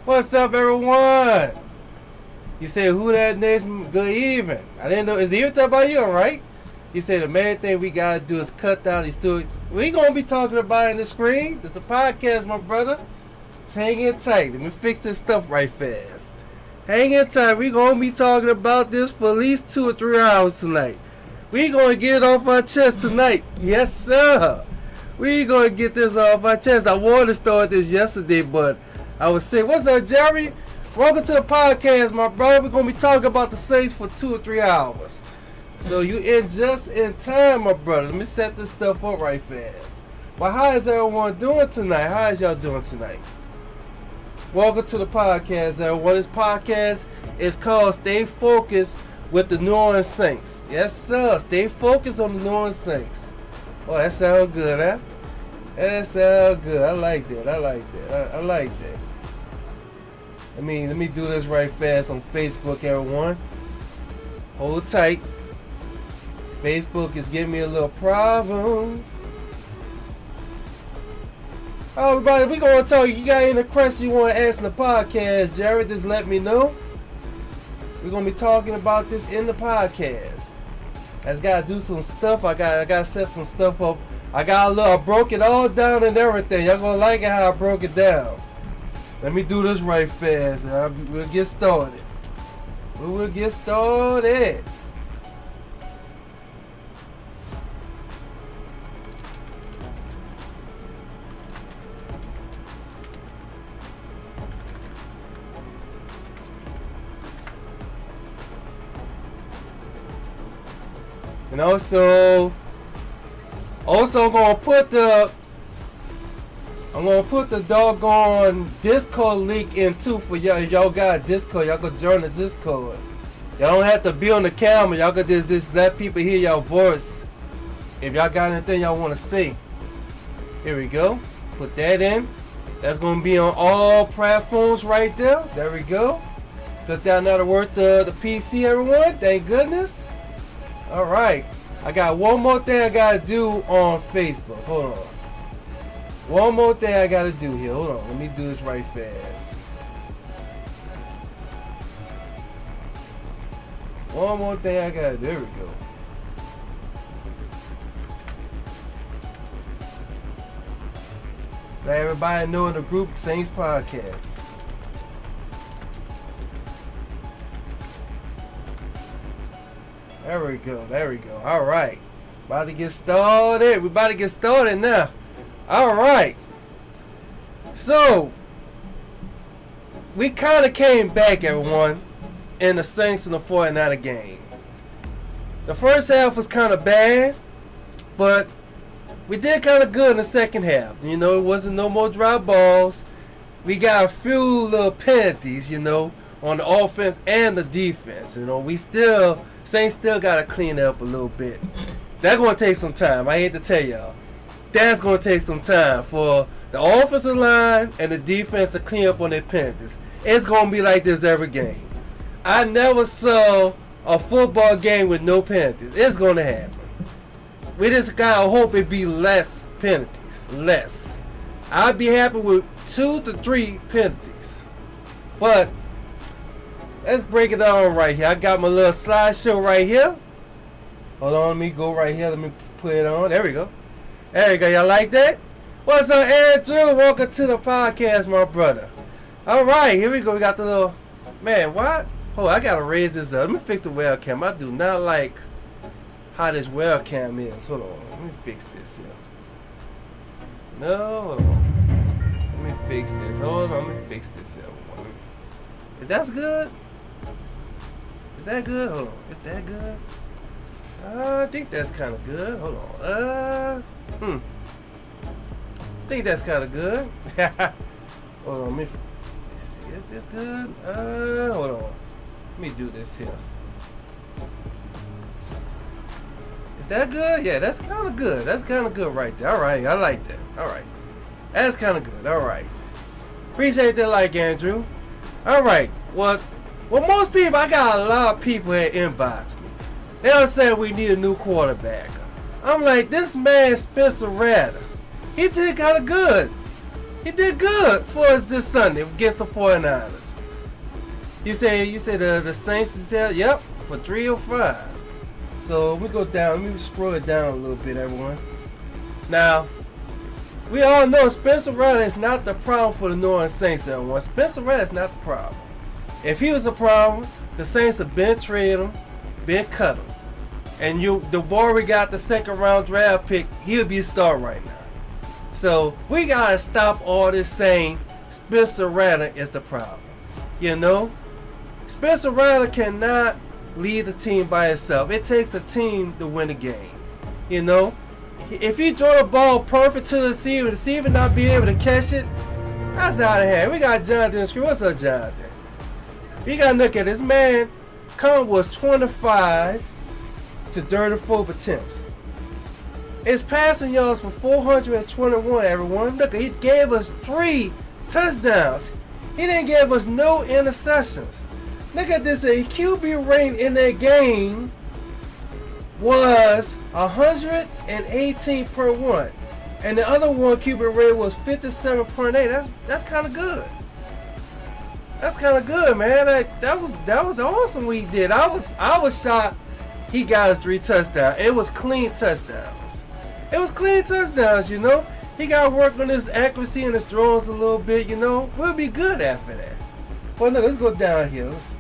What's up, everyone? You say who that next? Good evening. I didn't know. Is the even talking about you, all right? You say the main thing we gotta do is cut down these two. We ain't gonna be talking about it in the screen. It's a podcast, my brother. Just hang in tight. Let me fix this stuff right fast. Hang in tight. We gonna be talking about this for at least 2 or 3 hours tonight. We gonna get it off our chest tonight. Yes, sir. We gonna get this off our chest. I wanted to start this yesterday, but I was sick. What's up, Jerry? Welcome to the podcast, my brother. We're gonna be talking about the Saints for 2 or 3 hours. So you in just in time, my brother. Let me set this stuff up right fast. Well, how is everyone doing tonight? How is y'all doing tonight? Welcome to the podcast, everyone. This podcast is called Stay Focused with the New Orleans Saints. Yes, sir. Stay focused on the New Orleans Saints. Oh, that sounds good, huh? That sounds good. I like that. I like that. I like that. Let me do this right fast on Facebook, everyone. Hold tight. Facebook is giving me a little problems. Oh, everybody, we gonna talk. You got any questions you want to ask in the podcast, Jared? Just let me know. We're gonna be talking about this in the podcast. I just gotta do some stuff. I gotta set some stuff up. I broke it all down and everything. Y'all gonna like it how I broke it down. Let me do this right fast and we'll get started. We will get started. And also I'm gonna put the doggone Discord link in too for y'all. If y'all got Discord, y'all can join the Discord. Y'all don't have to be on the camera. Y'all can just let people hear y'all voice. If y'all got anything y'all want to say, here we go. Put that in. That's gonna be on all platforms right there. There we go. Cause y'all know to work the PC, everyone. Thank goodness. All right. I got one more thing I gotta do on Facebook. Hold on. One more thing I gotta do here. Hold on. Let me do this right fast. One more thing I gotta do. There we go. Let everybody know in the group Saints Podcast. There we go. There we go. All right. About to get started. We about to get started now. All right. So, we kind of came back, everyone, in the Saints and the 49er game. The first half was kind of bad, but we did kind of good in the second half. You know, it wasn't no more drop balls. We got a few little penalties, you know, on the offense and the defense. You know, Saints still got to clean up a little bit. That's going to take some time. I hate to tell y'all. That's going to take some time for the offensive line and the defense to clean up on their penalties. It's going to be like this every game. I never saw a football game with no penalties. It's going to happen. We just got to hope it be less penalties. Less. I'd be happy with 2 to 3 penalties. But let's break it down right here. I got my little slideshow right here. Hold on, let me go right here. Let me put it on. There we go. There you go. Y'all like that? What's up, Andrew? Welcome to the podcast, my brother. All right, here we go. We got the little... Man, what? Oh, I got to raise this up. Let me fix the webcam. I do not like how this webcam is. Hold on. Let me fix this here. No, hold on. Let me fix this. Hold on. Let me fix this here. Is that good? Is that good? Hold on. Is that good? I think that's kind of good. Hold on. I think that's kind of good. Hold on. Let me see. Is this good? Hold on. Let me do this here. Is that good? Yeah, that's kind of good. That's kind of good right there. All right. I like that. All right. That's kind of good. All right. Appreciate that like, Andrew. All right. Well, most people, I got a lot of people that inbox me. They don't say we need a new quarterback. I'm like, this man, Spencer Rattler, he did kind of good. He did good for us this Sunday against the 49ers. You say the Saints is here? Yep, for 305. So we go down. Let me scroll it down a little bit, everyone. Now, we all know Spencer Rattler is not the problem for the New Orleans Saints, everyone. Spencer Rattler is not the problem. If he was a problem, the Saints have been traded him, been cut him. And the boy we got the second round draft pick, he'll be a star right now. So we gotta stop all this saying Spencer Rattler is the problem. You know, Spencer Rattler cannot lead the team by himself. It takes a team to win a game. You know, if you throw the ball perfect to the receiver not being able to catch it, that's out of hand. We got Jonathan Screw. What's up, Jonathan? You gotta look at this man. Was 25 to 34 attempts. His passing yards for 421, everyone. Look, he gave us 3 touchdowns. He didn't give us no interceptions. Look at this. A QB rating in that game was 118 per 1. And the other one QB rating was 57.8. That's kind of good. That's kind of good, man. That was awesome what he did. I was shocked he got us 3 touchdowns. It was clean touchdowns. It was clean touchdowns, you know. He got to work on his accuracy and his throws a little bit, you know. We'll be good after that. Well, no, let's go down here. Let's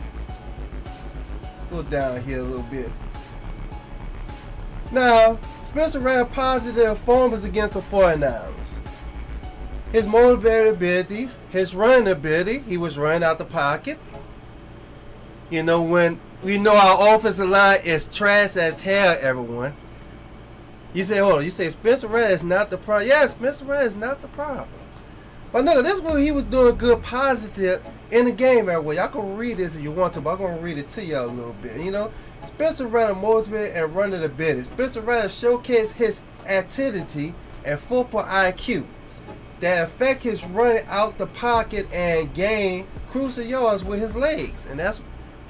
go down here a little bit. Now, Spencer ran positive performance against the 49ers. His motivated abilities, his running ability, he was running out the pocket. You know, when we know our offensive line is trash as hell, everyone. You say, hold on, you say Spencer Rattler is not the problem. Yeah, Spencer Rattler is not the problem. But no, this is what he was doing good, positive in the game, everyone. Y'all can read this if you want to, but I'm going to read it to y'all a little bit. You know, Spencer Rattler motivated and running the ability. Spencer Rattler showcased his activity and football IQ that affect his running out the pocket and gain crucial yards with his legs. And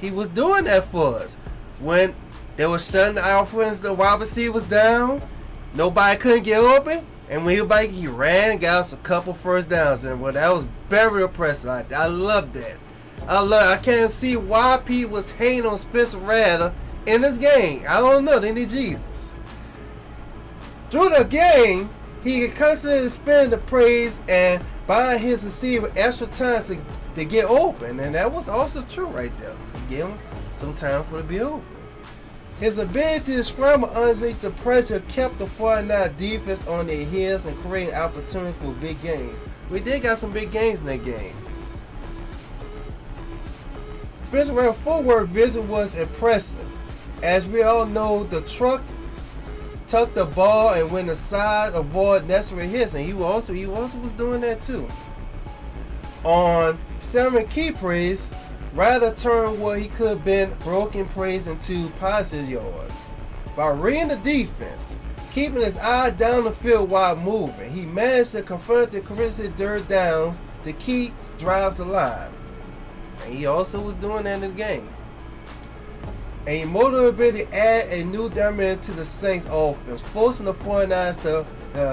he was doing that for us. When they were shutting the offense, the wide receiver was down, nobody couldn't get open, and when he ran and got us a couple first downs. And well, that was very impressive. I love that. I can't see why Pete was hating on Spencer Rattler in this game. I don't know. They need Jesus. Through the game, he constantly spend the praise and buying his receiver extra time to get open. And that was also true right there. He gave him some time for it to be open. His ability to scramble underneath the pressure kept the 49 defense on their heels and creating opportunities for big games. We did got some big games in that game. Spencer Rattler's forward vision was impressive. As we all know, the truck tucked the ball and went aside, avoid necessary hits, and he also was doing that too. On 7 key plays, Rattler turned what he could have been broken plays into positive yards. By reading the defense, keeping his eye down the field while moving, he managed to confront the corrected third downs to keep drives alive. And he also was doing that in the game. A motivated add a new dimension to the Saints offense, forcing the 49ers to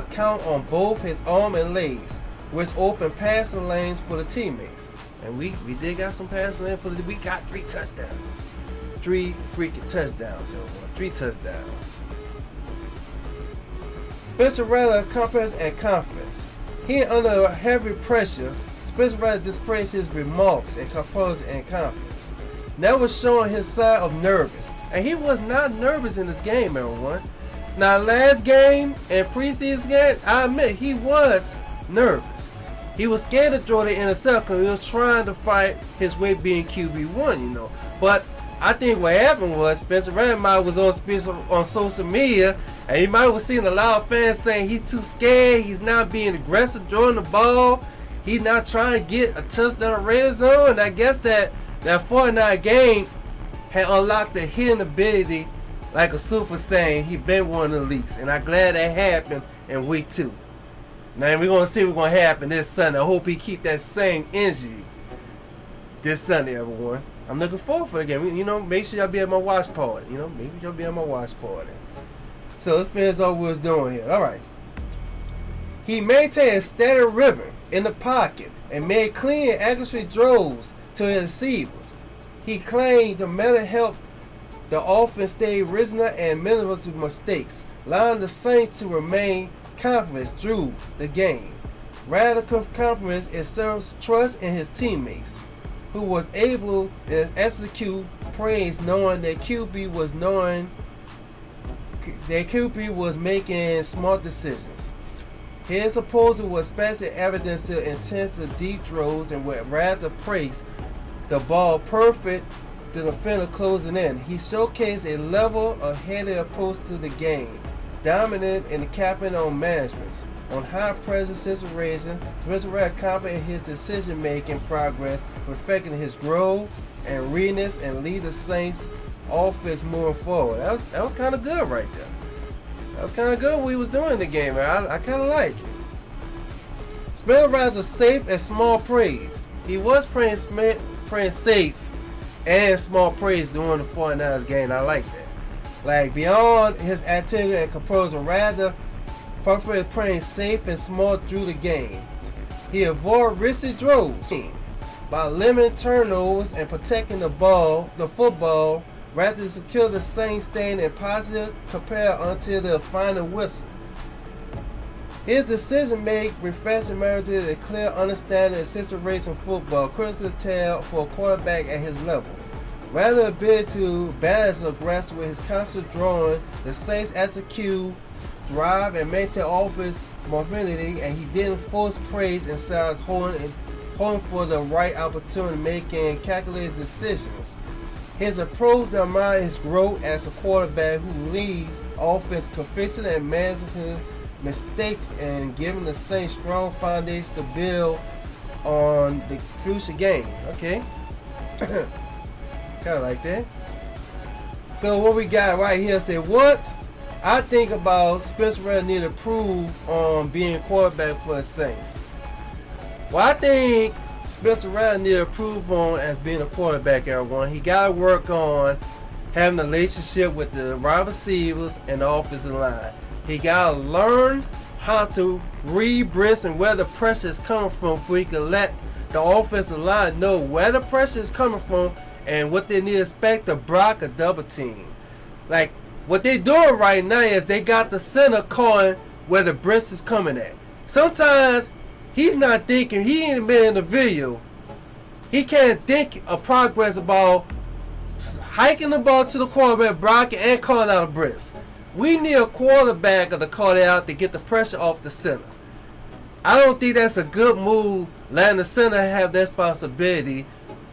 count on both his arm and legs, which opened passing lanes for the teammates. And we did got some passing lanes we got 3 touchdowns. 3 freaking touchdowns, everyone. 3 touchdowns. Spencer Rattler competence and confidence. He under heavy pressure, Spencer Rattler displays his remarks and composure and confidence. Never showing his side of nervous. And he was not nervous in this game, everyone. Now, last game and preseason game, I admit he was nervous. He was scared to throw the intercept because he was trying to fight his way being QB1, you know. But I think what happened was Spencer Rattler was on social media, and he might have seen a lot of fans saying he's too scared, he's not being aggressive throwing the ball, he's not trying to get a touchdown in the red zone. And I guess that 49 game had unlocked the hidden ability, like a Super Saiyan. He been one of the leaks, and I'm glad that happened in week 2. Now we're gonna see what's gonna happen this Sunday. I hope he keep that same energy this Sunday, everyone. I'm looking forward for the game. You know, make sure y'all be at my watch party. You know, maybe y'all be at my watch party. So let's finish all we was doing here. All right. He maintained a steady rhythm in the pocket and made clean and accurate throws to his receivers. He claimed the method helped the offense stay reasonable and minimal to mistakes, allowing the Saints to remain confident through the game. Radical confidence and serves trust in his teammates, who was able to execute plays knowing that QB was making smart decisions. His opponent was especially evidence to intensive deep throws and would rather praise the ball perfect to the defender closing in. He showcased a level-headed approach to the game, dominant in the capping on management. On high-pressure situation, Spencer Rattler confident in his decision-making progress, perfecting his growth and readiness and lead the Saints offense moving forward. That was kind of good right there. That was kind of good what he was doing in the game, man. I kind of like it. Spencer Rattler's safe and small praise. He was playing safe and small praise during the 49ers game. I like that. Like, beyond his activity and composure, Rattler preferred playing safe and small through the game. He avoided risky throws by limiting turnovers and protecting the football, rather than secure the Saints staying in positive compare until the final whistle. His decision make reflects merited a clear understanding of situation football, critical tale for a quarterback at his level. Rather ability to balance aggressive with his constant drawing, the Saints execute, drive, and maintain offense mobility, and he didn't force praise inside holding for the right opportunity, making calculated decisions. His approach that mind his growth as a quarterback who leads offense consistent and managing mistakes and giving the Saints strong foundation to build on the future game. Okay. Kind of like that. So what we got right here said, what I think about Spencer Rattler need to improve on being quarterback for the Saints. Well, I think Spencer Rattler need to improve on as being a quarterback, everyone. He got to work on having a relationship with the wide receivers and the offensive line. He got to learn how to read blitz and where the pressure is coming from, so he can let the offensive line know where the pressure is coming from and what they need to expect to block a double team. Like, what they doing right now is they got the center calling where the blitz is coming at. Sometimes he's not thinking, he ain't been in the video. He can't think of progress about hiking the ball to the quarterback, blocking, and calling out a blitz. We need a quarterback to call it out to get the pressure off the center. I don't think that's a good move, letting the center have that responsibility.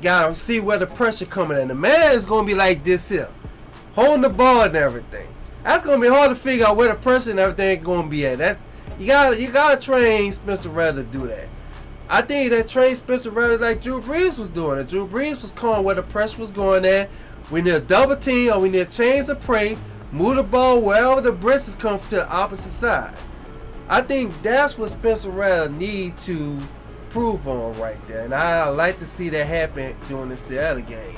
Gotta see where the pressure coming in. The man is gonna be like this here, holding the ball and everything. That's gonna be hard to figure out where the pressure and everything is gonna be at. That you gotta train Spencer Rattler to do that. I think that train Spencer Rattler like Drew Brees was doing it. Drew Brees was calling where the pressure was going at. We need a double team or we need a change of prey, move the ball wherever the blitz is coming to the opposite side. I think that's what Spencer Rattler need to prove on right there, and I like to see that happen during the Seattle game.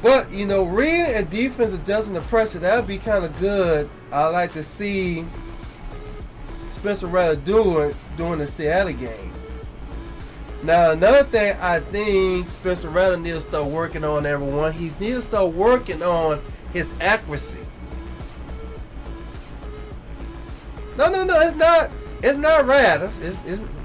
But you know, reading and defense adjusting the pressure, that would be kind of good. I like to see Spencer Rattler during the Seattle game. Now another thing I think Spencer Rattler needs to start working on, everyone. He needs to start working on his accuracy. No, it's not. It's not Rattler.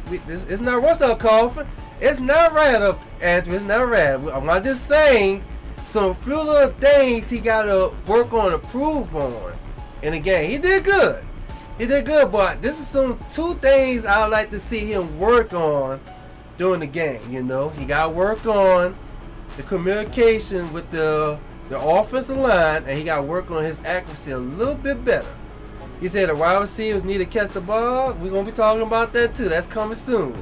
It's not Russell Coffin. It's not Rattler, Andrew. It's not Rattler. I'm just saying some few little things he got to work on, improve on in the game. He did good. But this is some two things I would like to see him work on during the game. You know, he got to work on the communication with the offensive line, and he got to work on his accuracy a little bit better. He said the wide receivers need to catch the ball. We're going to be talking about that too. That's coming soon.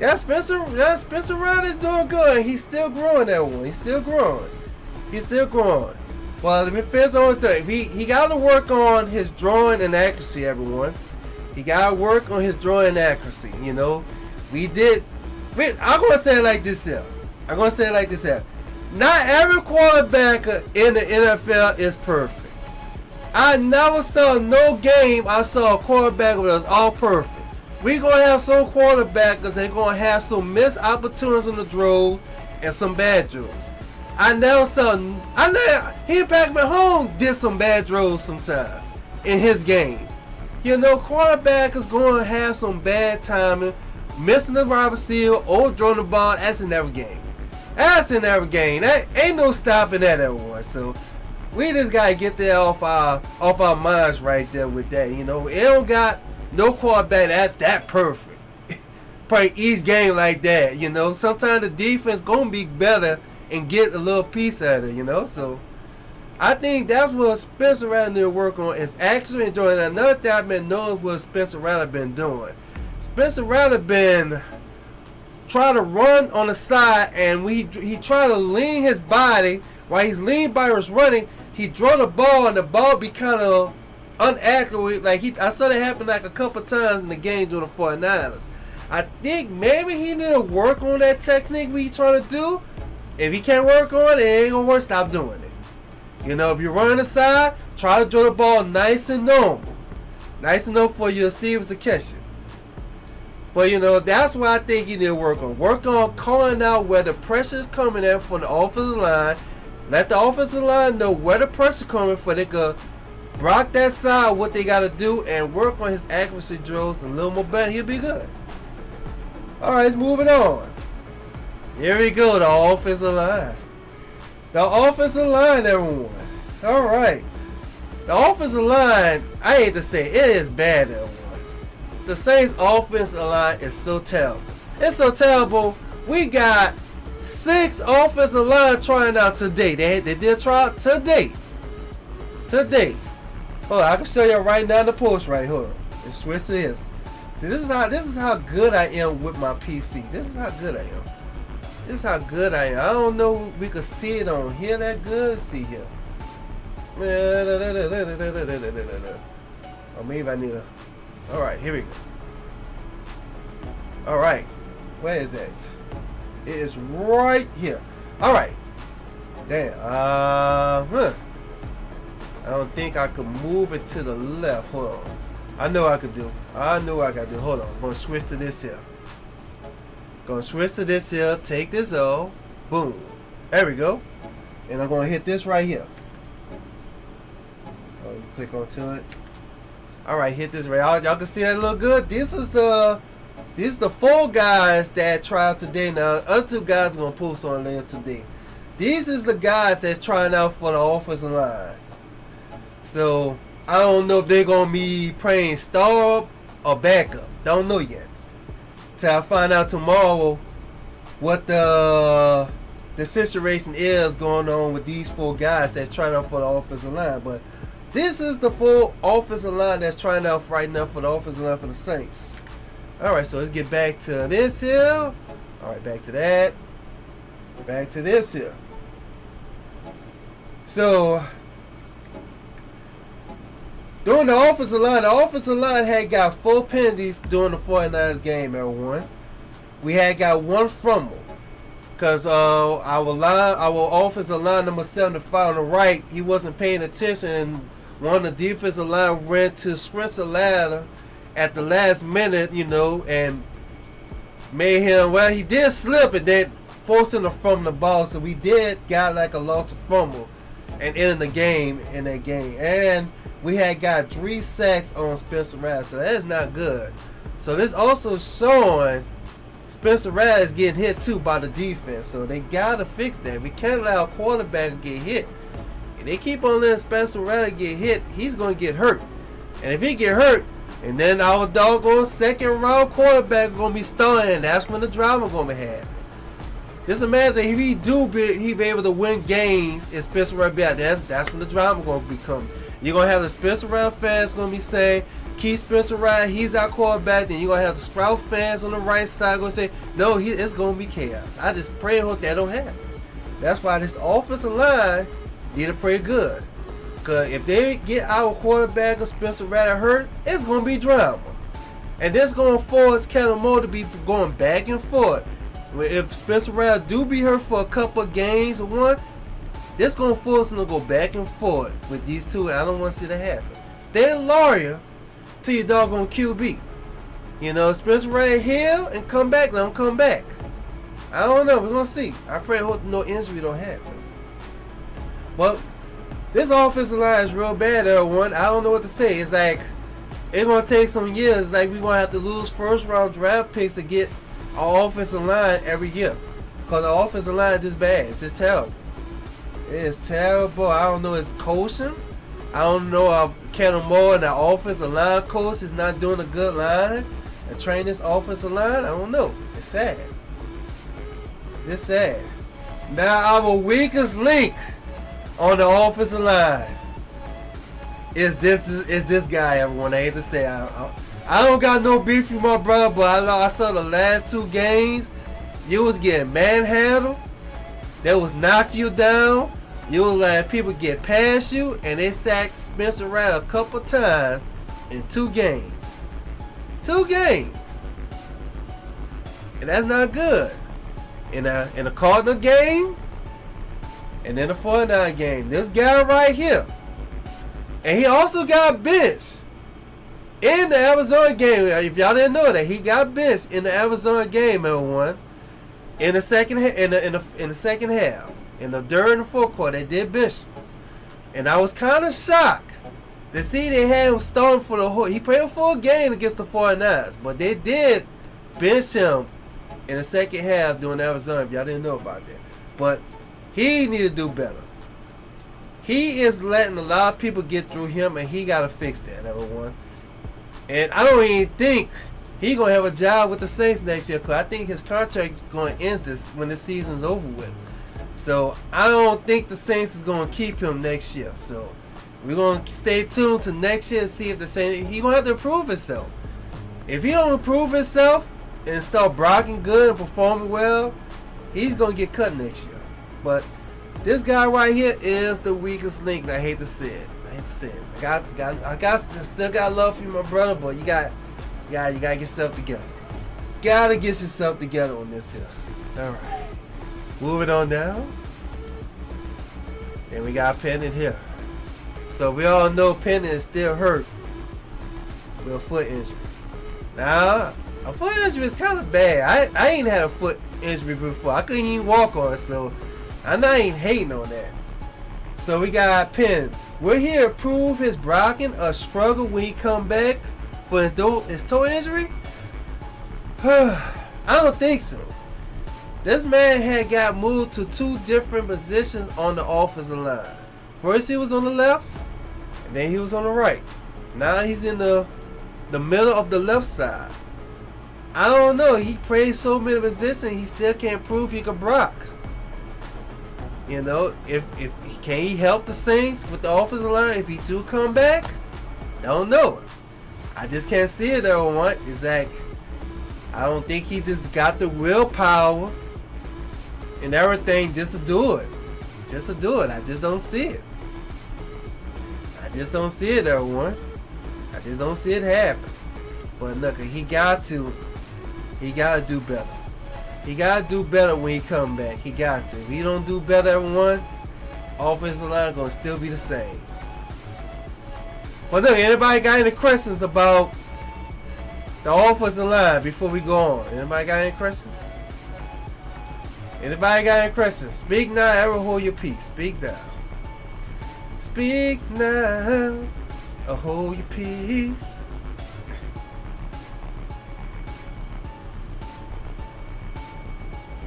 Spencer Rattler is doing good. He's still growing, that one. He's still growing. Well, the defense on his he got to work on his drawing and accuracy, everyone. He got to work on his drawing and accuracy, you know. I'm going to say it like this here. Not every quarterback in the NFL is perfect. I never saw no game I saw a quarterback that was all perfect. We gonna have some quarterbacks they're gonna have some missed opportunities on the throws and some bad throws. I never saw. Patrick Mahomes did some bad throws sometimes in his games. You know, quarterback is going to have some bad timing, missing the wide receiver or throwing the ball. That's in every game. That's in every game. That ain't no stopping that, everyone. So we just gotta get that off our minds right there with that. You know, it don't got no quarterback that's that perfect. Play each game like that. You know, sometimes the defense gonna be better and get a little piece out of it. You know, so I think that's what Spencer Rattler need to work on, is actually enjoying that. Another thing I've been knowing what Spencer Rattler been doing. Spencer Rattler been trying to run on the side, and he tried to lean his body. While he's leaning by his running, he throw the ball, and the ball be kind of inaccurate. Like I saw that happen like a couple times in the game during the 49ers. I think maybe he need to work on that technique we trying to do. If he can't work on it, it ain't gonna work. Stop doing it. You know, if you're running the side, try to throw the ball nice and normal. Nice enough for your receivers to catch it. But, you know, that's what I think you need to work on. Work on calling out where the pressure is coming in from the offensive line. Let the offensive line know where the pressure coming from. They could block that side, what they got to do, and work on his accuracy drills a little more better. He'll be good. All right, let's moving on. Here we go, the offensive line. The offensive line, everyone. All right. The offensive line, I hate to say, it is bad, everyone. The Saints' offensive line is so terrible. It's so terrible. We got 6 offensive line trying out today. They did try out today. Today. Hold on, I can show you right now in the post right. Hold on. Let's switch to this. See, this is how good I am with my PC. This is how good I am. This is how good I am. I don't know if we could see it on here that good. Let's see here. Or maybe I need a... Alright, here we go. Alright. Where is that? It is right here. Alright. Damn. I don't think I could move it to the left. Hold on. I know I could do. I know I got to do. Hold on. I'm going to switch to this here. Gonna switch to this here, take this off, boom. There we go. And I'm gonna hit this right here. Oh, click onto it. Alright, hit this right. Y'all can see that look good. These is the 4 guys that try out today. Now, other 2 guys are gonna post on later today. These is the guys that's trying out for the offensive line. So I don't know if they're gonna be playing star or backup. Don't know yet. Till I find out tomorrow what the situation is going on with these 4 guys that's trying out for the offensive line. But this is the full offensive line that's trying out right now for the offensive line for the Saints. Alright, so let's get back to this here. Alright, back to that. Back to this here. So, during the offensive line had got 4 penalties during the 49ers game, everyone. We had got 1 fumble. Because our offensive line number 75 on the right, he wasn't paying attention, and one of the defensive line ran to Spencer Rattler at the last minute, you know, and made him, well, he did slip and then forced him to fumble the ball. So we did got like a loss of fumble and ended the game in that game. And we had got 3 sacks on Spencer Rattler, so that is not good. So this also showing Spencer Rattler is getting hit too by the defense. So they gotta fix that. We can't allow a quarterback to get hit. If they keep on letting Spencer Rattler get hit, he's gonna get hurt. And if he get hurt, and then our doggone 2nd round quarterback gonna be starting, that's when the drama gonna be happening. Just imagine if he be able to win games and Spencer Rattler be out there, that's when the drama gonna be coming. You're going to have the Spencer Rattler fans going to be saying, keep Spencer Rattler, he's our quarterback. Then you're going to have the Sprout fans on the right side going to say, no, it's going to be chaos. I just pray and hope that don't happen. That's why this offensive line need to pray good. Because if they get our quarterback or Spencer Rattler hurt, it's going to be drama. And this going to force Kellen Moore to be going back and forth. If Spencer Rattler do be hurt for a couple of games or one, This gonna force him to go back and forth with these two, and I don't want to see that happen. Stay loyal to your doggone QB. You know, Spencer right here and come back, let him come back. I don't know, we're gonna see. I pray hope no injury don't happen. But this offensive line is real bad, everyone. I don't know what to say. It's like it's gonna take some years. Like we're gonna have to lose first round draft picks to get our offensive line every year. Because the offensive line is just bad. It's just terrible. It is terrible. I don't know his coaching. I don't know if Kellen Moore and the offensive line coach is not doing a good line and train this offensive line. I don't know. It's sad. It's sad. Now our weakest link on the offensive line is this guy, everyone. I hate to say I don't got no beef with my brother, but I saw the last two games. You was getting manhandled. They was knocking you down. You was letting people get past you, and they sacked Spencer Rattler a couple times in 2 games. 2 games. And that's not good. In the Cardinal game, and then the 49 game. This guy right here. And he also got benched in the Arizona game. If y'all didn't know that, he got benched in the Arizona game, everyone. In the second half. During the fourth quarter, they did bench him. And I was kind of shocked to see they had him starting for the whole. He played a full game against the 49ers, but they did bench him in the second half during Arizona, if y'all didn't know about that. But he need to do better. He is letting a lot of people get through him, and he got to fix that, everyone. And I don't even think he's going to have a job with the Saints next year, because I think his contract is going to end this when the season's over with. So I don't think the Saints is going to keep him next year. So we're going to stay tuned to next year and see if the Saints, he's going to have to improve himself. If he don't improve himself and start blocking good and performing well, he's going to get cut next year. But this guy right here is the weakest link, and I hate to say it. I still got love for you, my brother, but you got to get yourself together. Got to get yourself together on this here. All right. Moving on down. And we got Penning here. So we all know Penning is still hurt with a foot injury. Now, a foot injury is kind of bad. I ain't had a foot injury before. I couldn't even walk on it, so I'm not even hating on that. So we got Penning. We're here to prove his blocking a struggle when he come back for his toe injury. I don't think so. This man had got moved to 2 different positions on the offensive line. First he was on the left, and then he was on the right. Now he's in the middle of the left side. I don't know. He plays so many positions, he still can't prove he can block. You know, if can he help the Saints with the offensive line if he do come back? Don't know. I just can't see it, everyone. It's like I don't think he just got the willpower and everything just to do it. Just to do it. I just don't see it. I just don't see it, everyone. I just don't see it happen. But look, he got to do better. He got to do better when he come back. He got to. If he don't do better, everyone, offensive line going to still be the same. But look, anybody got any questions about the offensive line before we go on? Anybody got any questions? Anybody got any questions? Speak now, ever hold your peace. Speak now. Speak now, or hold your peace.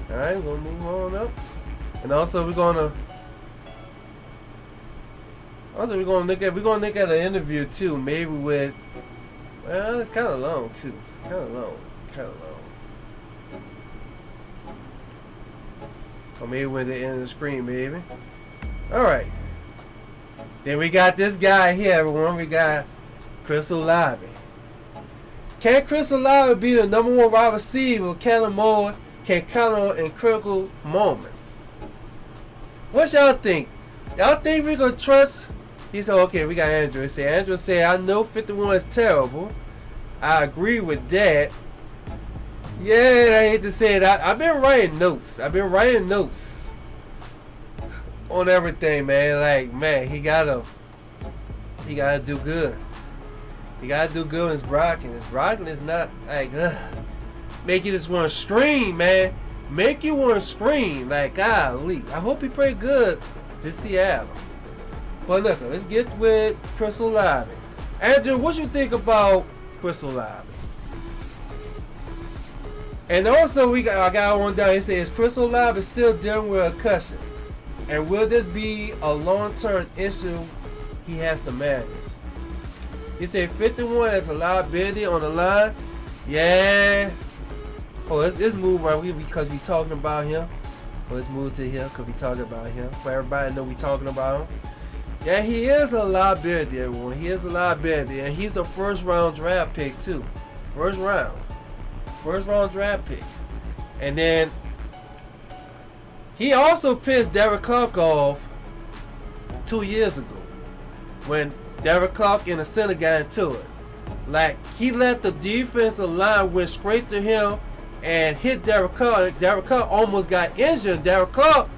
Alright, we're gonna move on up. And also we're gonna look at an interview too, maybe with, well, it's kinda long too. It's kinda long. Or maybe with the end of the screen, maybe. Alright. Then we got this guy here, everyone. We got Chris Olave. Can Chris Olave be the number 1 wide receiver Kellen Moore can count on in critical moments? What y'all think? Y'all think we gonna trust? He said, okay, we got Andrew. Andrew said, I know 51 is terrible. I agree with that. Yeah, I hate to say it. I've been writing notes. on everything, man. Like, man, he gotta do good. He gotta do good in his blocking. His blocking is not like, make you just want to scream, man. Make you want to scream. Like, golly. I hope he played good to Seattle. But look, let's get with Chris Olave. Andrew, what you think about Chris Olave? And also, I got one down. He says Chris Olave is still dealing with a concussion, and will this be a long-term issue he has to manage? He said 51 has a liability on the line. Yeah. Oh, let's move right because we talking about him. Let's move to here because we talking about him. For everybody know we talking about him. Yeah, he is a liability, everyone. He is a liability, and he's a first-round draft pick too. First round draft pick. And then he also pissed Derek Clark off 2 years ago when Derek Clark and the center got into it. Like, he let the defensive line went straight to him and hit Derek Clark. Derek Clark almost got injured. Derek Clark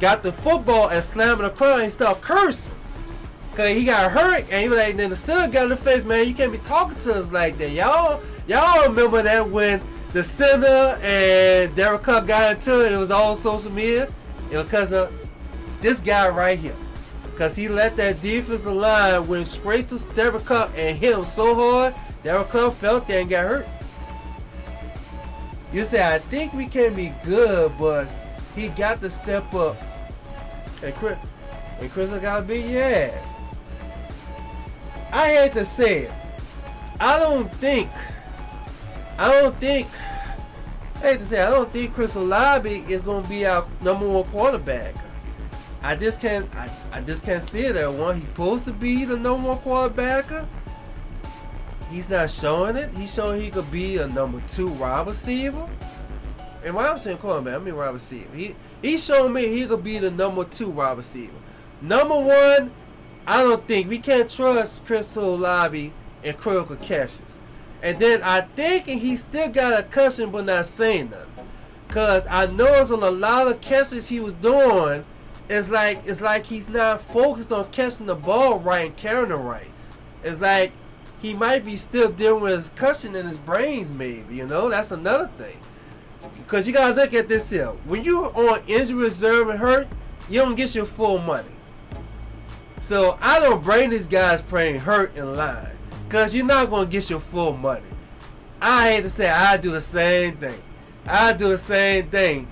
got the football and slammed the crowd and started cursing. Cause he got hurt and he was like, then the center got in the face, man, you can't be talking to us like that. Y'all remember that when the center and Derek Clark got into it, it was all social media. It was because of this guy right here. Because he let that defensive line went straight to Derek Clark and hit him so hard, Derek Clark felt that and got hurt. You say, I think we can be good, but he got to step up. And Chris got to be, yeah. I hate to say it. I don't think Chris Olave is gonna be our number one quarterback. I just can't see it. Everyone, he's supposed to be the number one quarterback. He's not showing it. He's showing he could be a number 2 wide receiver. And when I'm saying quarterback, I mean wide receiver. He's showing me he could be the number 2 wide receiver. Number 1, I don't think we can't trust Chris Olave in critical catches. And then I think he still got a cushion but not saying nothing. Cause I noticed on a lot of catches he was doing, it's like he's not focused on catching the ball right and carrying it right. It's like he might be still dealing with his cushion in his brains, maybe. You know, that's another thing. Because you gotta look at this here. When you're on injury reserve and hurt, you don't get your full money. So I don't bring these guys playing hurt in line. Because you're not going to get your full money. I hate to say I'd do the same thing. I'd do the same thing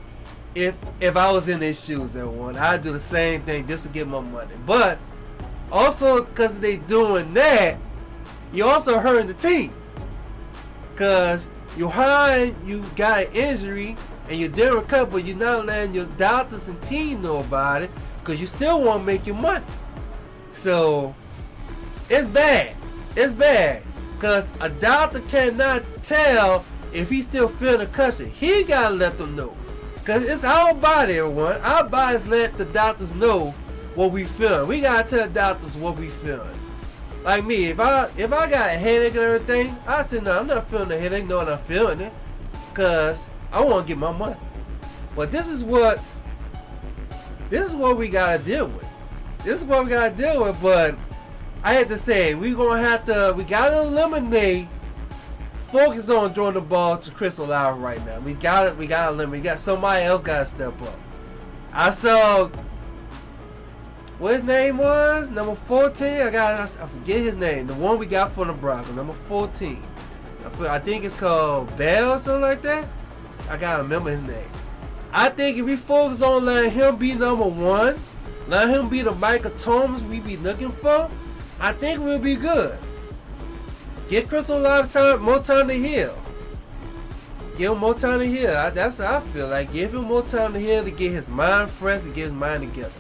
if I was in their shoes, everyone. I'd do the same thing just to get my money. But also because they doing that, you're also hurting the team. Because you got an injury and you're doing recovery, but you're not letting your doctors and team know about it because you still want to make your money. So it's bad. It's bad because a doctor cannot tell if he's still feeling a concussion. He gotta let them know because it's our body, everyone. Our bodies let the doctors know what we feeling. We gotta tell doctors what we feeling. Like me, if I got a headache and everything, I say no, I'm not feeling the headache, knowing I'm feeling it, cause I want to get my money. But this is what we gotta deal with. But I had to say, we gotta eliminate focus on throwing the ball to Chris Olave right now. We gotta eliminate. Somebody else gotta step up. I saw what his name was, number 14. I forget his name. The one we got from the Broncos, number 14. I think it's called Bell or something like that. I gotta remember his name. I think if we focus on letting him be number 1, let him be the Michael Thomas we be looking for, I think we'll be good. Give Chris Olave more time to heal. Give him more time to heal. That's what I feel like. Give him more time to heal, to get his mind fresh and get his mind together.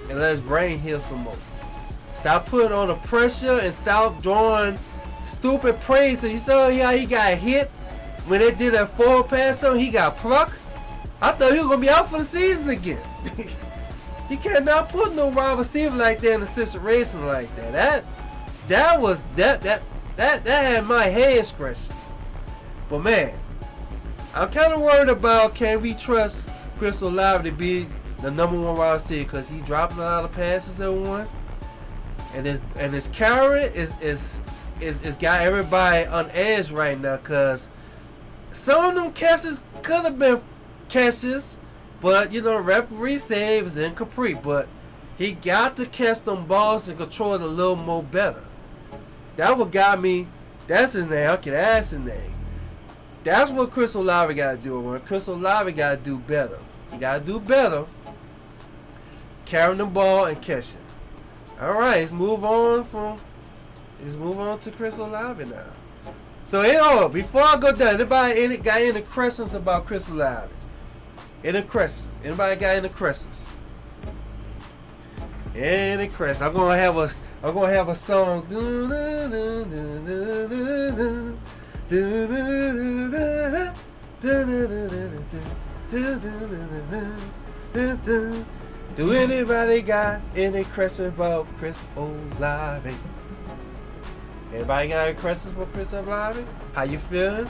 And let his brain heal some more. Stop putting on the pressure and stop drawing stupid praise. So you saw how he got hit when they did that forward pass on, he got plucked. I thought he was going to be out for the season again. You cannot put no wide receiver like that in a situation like that. That had my head scratching. But man, I'm kind of worried about, can we trust Chris Olave to be the number one wide receiver because he's dropping a lot of passes at one, and his carry is got everybody on edge right now because some of them catches could have been catches, but you know the referee said it was incomplete. But he got to catch them balls and control it a little more better. That what got me. That's his name. Okay, that's his name. That's what Chris Olave got to do. Chris Olave got to do better. He got to do better. Carrying the ball and catching. All right, let's move on to Chris Olave now. So, before I go down, anybody got any questions about Chris Olave? Any questions? Anybody got any questions? Any questions? I'm gonna have a song. Do anybody got any questions about Chris Olave? Anybody got any questions about Chris Olave? How you feeling?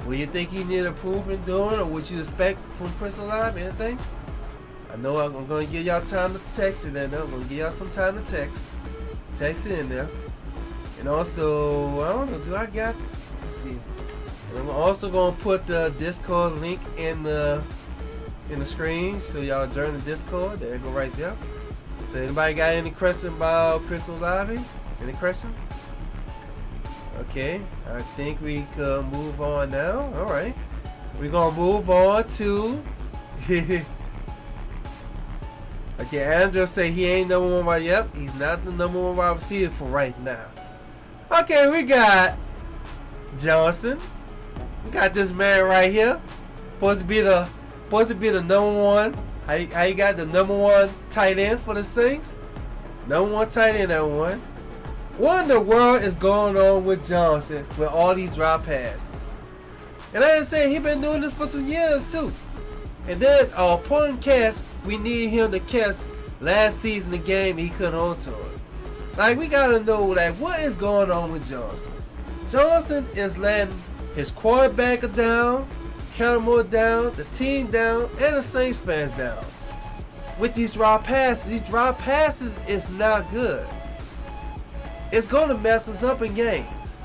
What you think he need improvement doing, or what you expect from Chris Olave? Anything? I know I'm gonna give y'all time to text it in there. I'm gonna give y'all some time to text it in there. And also, I don't know, do I got? Let's see. And I'm also gonna put the Discord link in the screen, so y'all join the Discord. There you go, right there. So anybody got any questions about Chris Olave? Any questions? Okay, I think we could move on now. All right, we're gonna move on to. Okay, Andrew say he ain't number one wide. Yep, he's not the number one wide receiver for right now. Okay, we got Johnson. We got this man right here. Supposed to be the number one. How you got the number one tight end for the Saints? Number one tight end at one. What in the world is going on with Johnson with all these drop passes? And I didn't say he been doing this for some years too. And then point catch, we need him to catch last season the game he couldn't hold to it. Like, we gotta know, like, what is going on with Johnson? Johnson is letting his quarterback down, Kellermoore down, the team down, and the Saints fans down. With these drop passes. These drop passes is not good. It's gonna mess us up in games.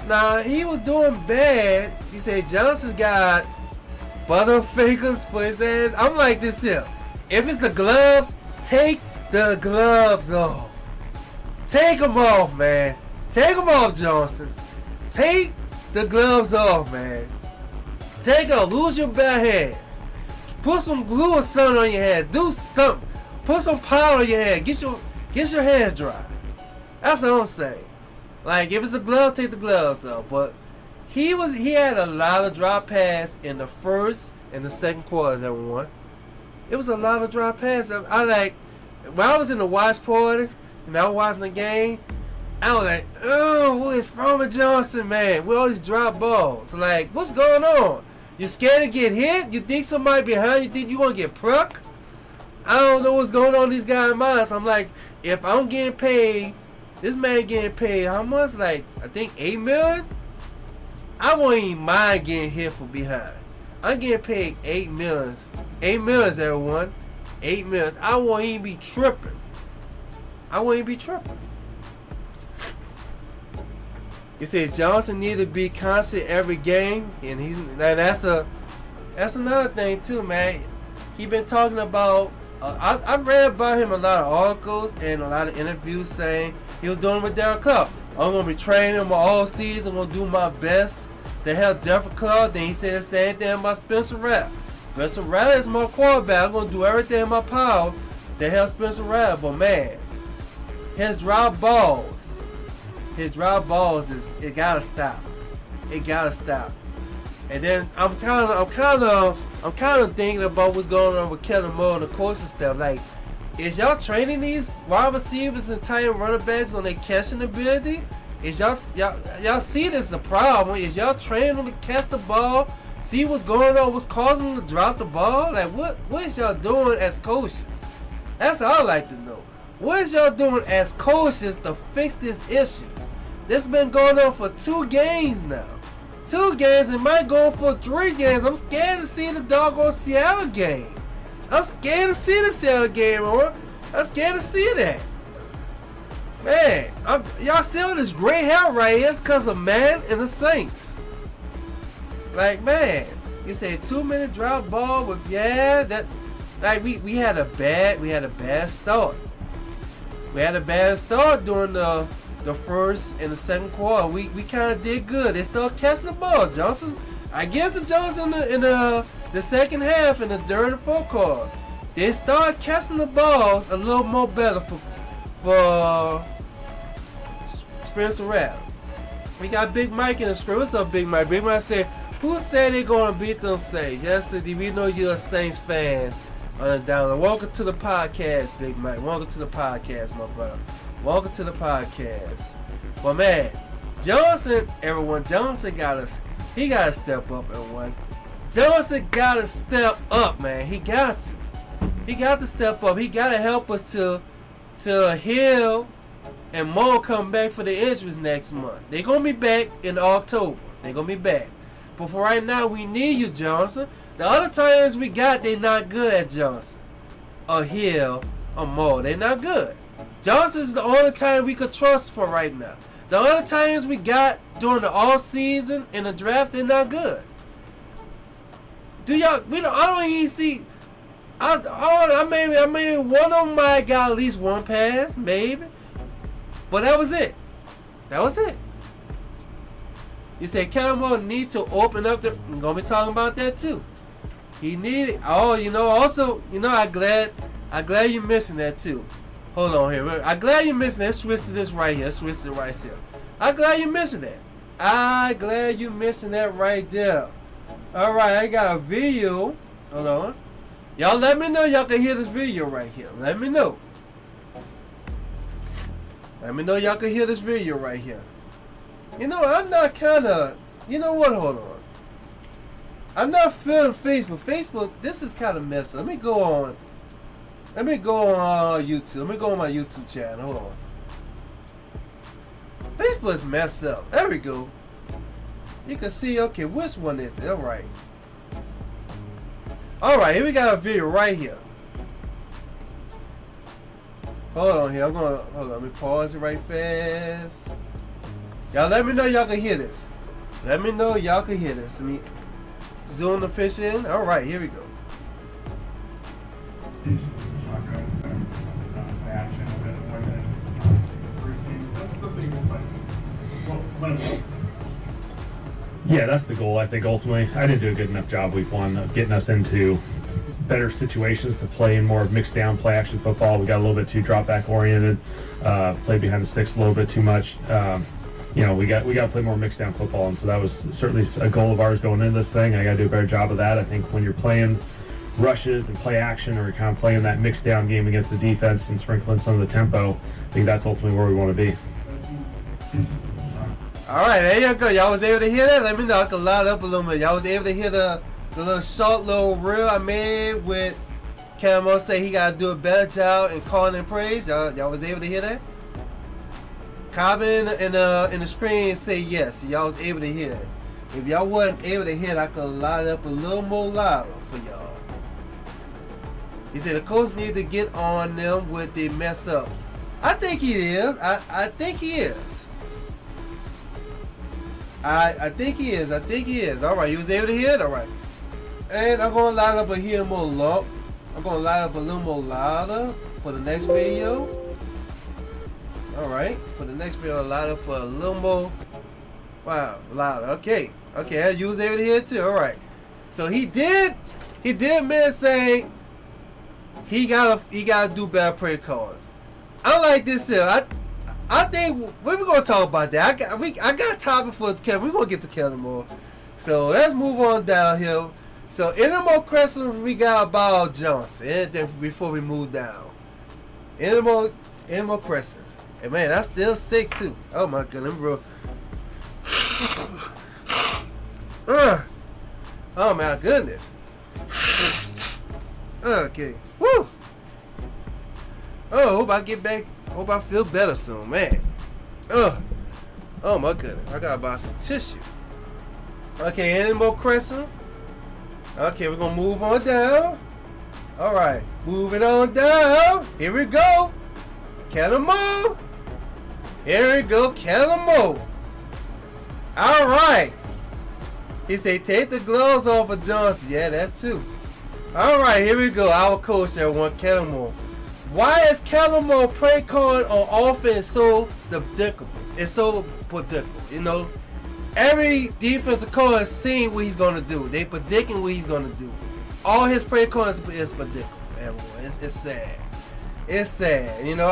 Now, he was doing bad. He said Johnson's got butterfingers for his ass. I'm like this here. If it's the gloves, take the gloves off. Take them off, man. Take them off, Johnson. Take the gloves off, man. Take it off. Lose your bare hands. Put some glue or something on your hands. Do something. Put some powder on your hands. Get your hands dry. That's what I'm saying. Like, if it's the gloves, take the gloves off. But he had a lot of drop pass in the first and the second quarters, everyone. It was a lot of drop pass. When I was in the watch party and I was watching the game, I was like, oh, what is wrong with Johnson, man? With all these drop balls. Like, what's going on? You scared to get hit? You think somebody behind you think you gonna get pruck? I don't know what's going on in these guys' minds. I'm like, if I'm getting paid, this man getting paid how much? Like, I think $8 million? I won't even mind getting hit from behind. I'm getting paid $8 million. $8 million, everyone. $8 million. I won't even be tripping. You said Johnson need to be constant every game, and that's another thing too, man. He been talking about. I've read about him a lot of articles and a lot of interviews saying he was doing with Derek Carr. I'm gonna be training him all season. I'm gonna do my best to help Derek Carr. Then he said the same thing about Spencer Rattler. Spencer Rattler is my quarterback. I'm gonna do everything in my power to help Spencer Rattler. But man, his drop balls it gotta stop. It gotta stop. And then I'm kind of thinking about what's going on with Kellen Moore and the coaching stuff. Like, is y'all training these wide receivers and tight end running backs on their catching ability? Is y'all see this the problem? Is y'all training them to catch the ball? See what's going on? What's causing them to drop the ball? Like, what is y'all doing as coaches? That's what I like to know. What is y'all doing as coaches to fix these issues? This been going on for 2 games now. 2 games, it might go for 3 games. I'm scared to see the doggone Seattle game. I'm scared to see the Seattle game on. I'm scared to see that. Man, y'all see all this gray hair right here? It's because of man and the Saints. Like, man, you say 2-minute drop ball with that. Like we had a bad start. We had a bad start during the first and the second quarter. We kind of did good. They started catching the ball. Johnson, I give to Johnson in the second half and the third and fourth quarter. They started catching the balls a little more better for Spencer Rattler. We got Big Mike in the screen. What's up, Big Mike? Big Mike said, who said they gonna beat them Saints? Yes, we know you're a Saints fan. Down. Welcome to the podcast, Big Mike. Welcome to the podcast, my brother. Welcome to the podcast. Well, man, Johnson gotta step up, everyone. Johnson gotta step up, man. He got to step up. He gotta help us to heal and Mo come back for the injuries next month. They're gonna be back in October. They're gonna be back. But for right now, we need you, Johnson. The other times we got, they're not good at Johnson or Hill or Mo. They're not good. Johnson's the only time we could trust for right now. The other times we got during the off season and the draft, they're not good. I don't even see. I mean, one of them might got at least one pass, maybe. But that was it. You say Kellen Moore needs to open up we're gonna be talking about that too. He needed. Oh, I'm glad you're missing that too. Hold on here. I'm glad you're missing that. Switch to this right here. Switch to right here. I'm glad you're missing that. I'm glad you're missing that right there. All right, I got a video. Hold on. Y'all let me know y'all can hear this video right here. Let me know. Y'all can hear this video right here. I'm not kind of. You know what? Hold on. I'm not feeling Facebook. Facebook, this is kind of messy. Let me go on YouTube. Let me go on my YouTube channel. Hold on. Facebook is messed up. There we go. You can see, okay, which one is it? Alright, here we got a video right here. Hold on here. Let me pause it right fast. Y'all let me know y'all can hear this. Let me zoom the fish in. Alright, here we go. Yeah, that's the goal. I think ultimately, I didn't do a good enough job week one of getting us into better situations to play in more mixed down play action football. We got a little bit too drop back oriented, played behind the sticks a little bit too much. We got to play more mixed down football, and so that was certainly a goal of ours going into this thing. I got to do a better job of that. I think when you're playing rushes and play action, or you're kind of playing that mixed down game against the defense and sprinkling some of the tempo, I think that's ultimately where we want to be. All right, there you go. Y'all was able to hear that? Let me know. I can light up a little bit. Y'all was able to hear the little short little reel I made with Camo say he got to do a better job in calling and praise. Y'all was able to hear that? Comment in the screen say yes. Y'all was able to hear that. If y'all wasn't able to hear it, I could light up a little more louder for y'all. He said the coach need to get on them with the mess up. I think he is. I think he is. I think he is. All right, you was able to hear it? All right. And I'm going to light up a little more louder for the next video. All right. For the next video, I'll light up for a little more. Wow, louder. Okay, you was able to hear it too. All right. So he did admit saying he gotta do better play calling. I like this here. I think we're gonna talk about that. I got a topic for Kevin. We're gonna get to Kevin more. So let's move on down here. So any more questions we got about Johnson? Anything before we move down? Any more questions? And man, I'm still sick too. Oh my goodness, bro. Oh my goodness. Okay. Woo. Oh, hope I get back. Hope I feel better soon, man. Oh my goodness. I gotta buy some tissue. Okay, any more questions? Okay, we're gonna move on down. All right, moving on down. Here we go. Kellen Moore. Here we go, Kellen Moore. All right. He said, take the gloves off of Johnson. Yeah, that too. All right, here we go. Our coach there, one Kellen Moore. Why is Kellen Moore play calling on offense so predictable? It's so predictable. You know, every defensive coach is seeing what he's going to do. They predicting what he's going to do. All his play calling is predictable. Everyone, it's sad. It's sad. You know,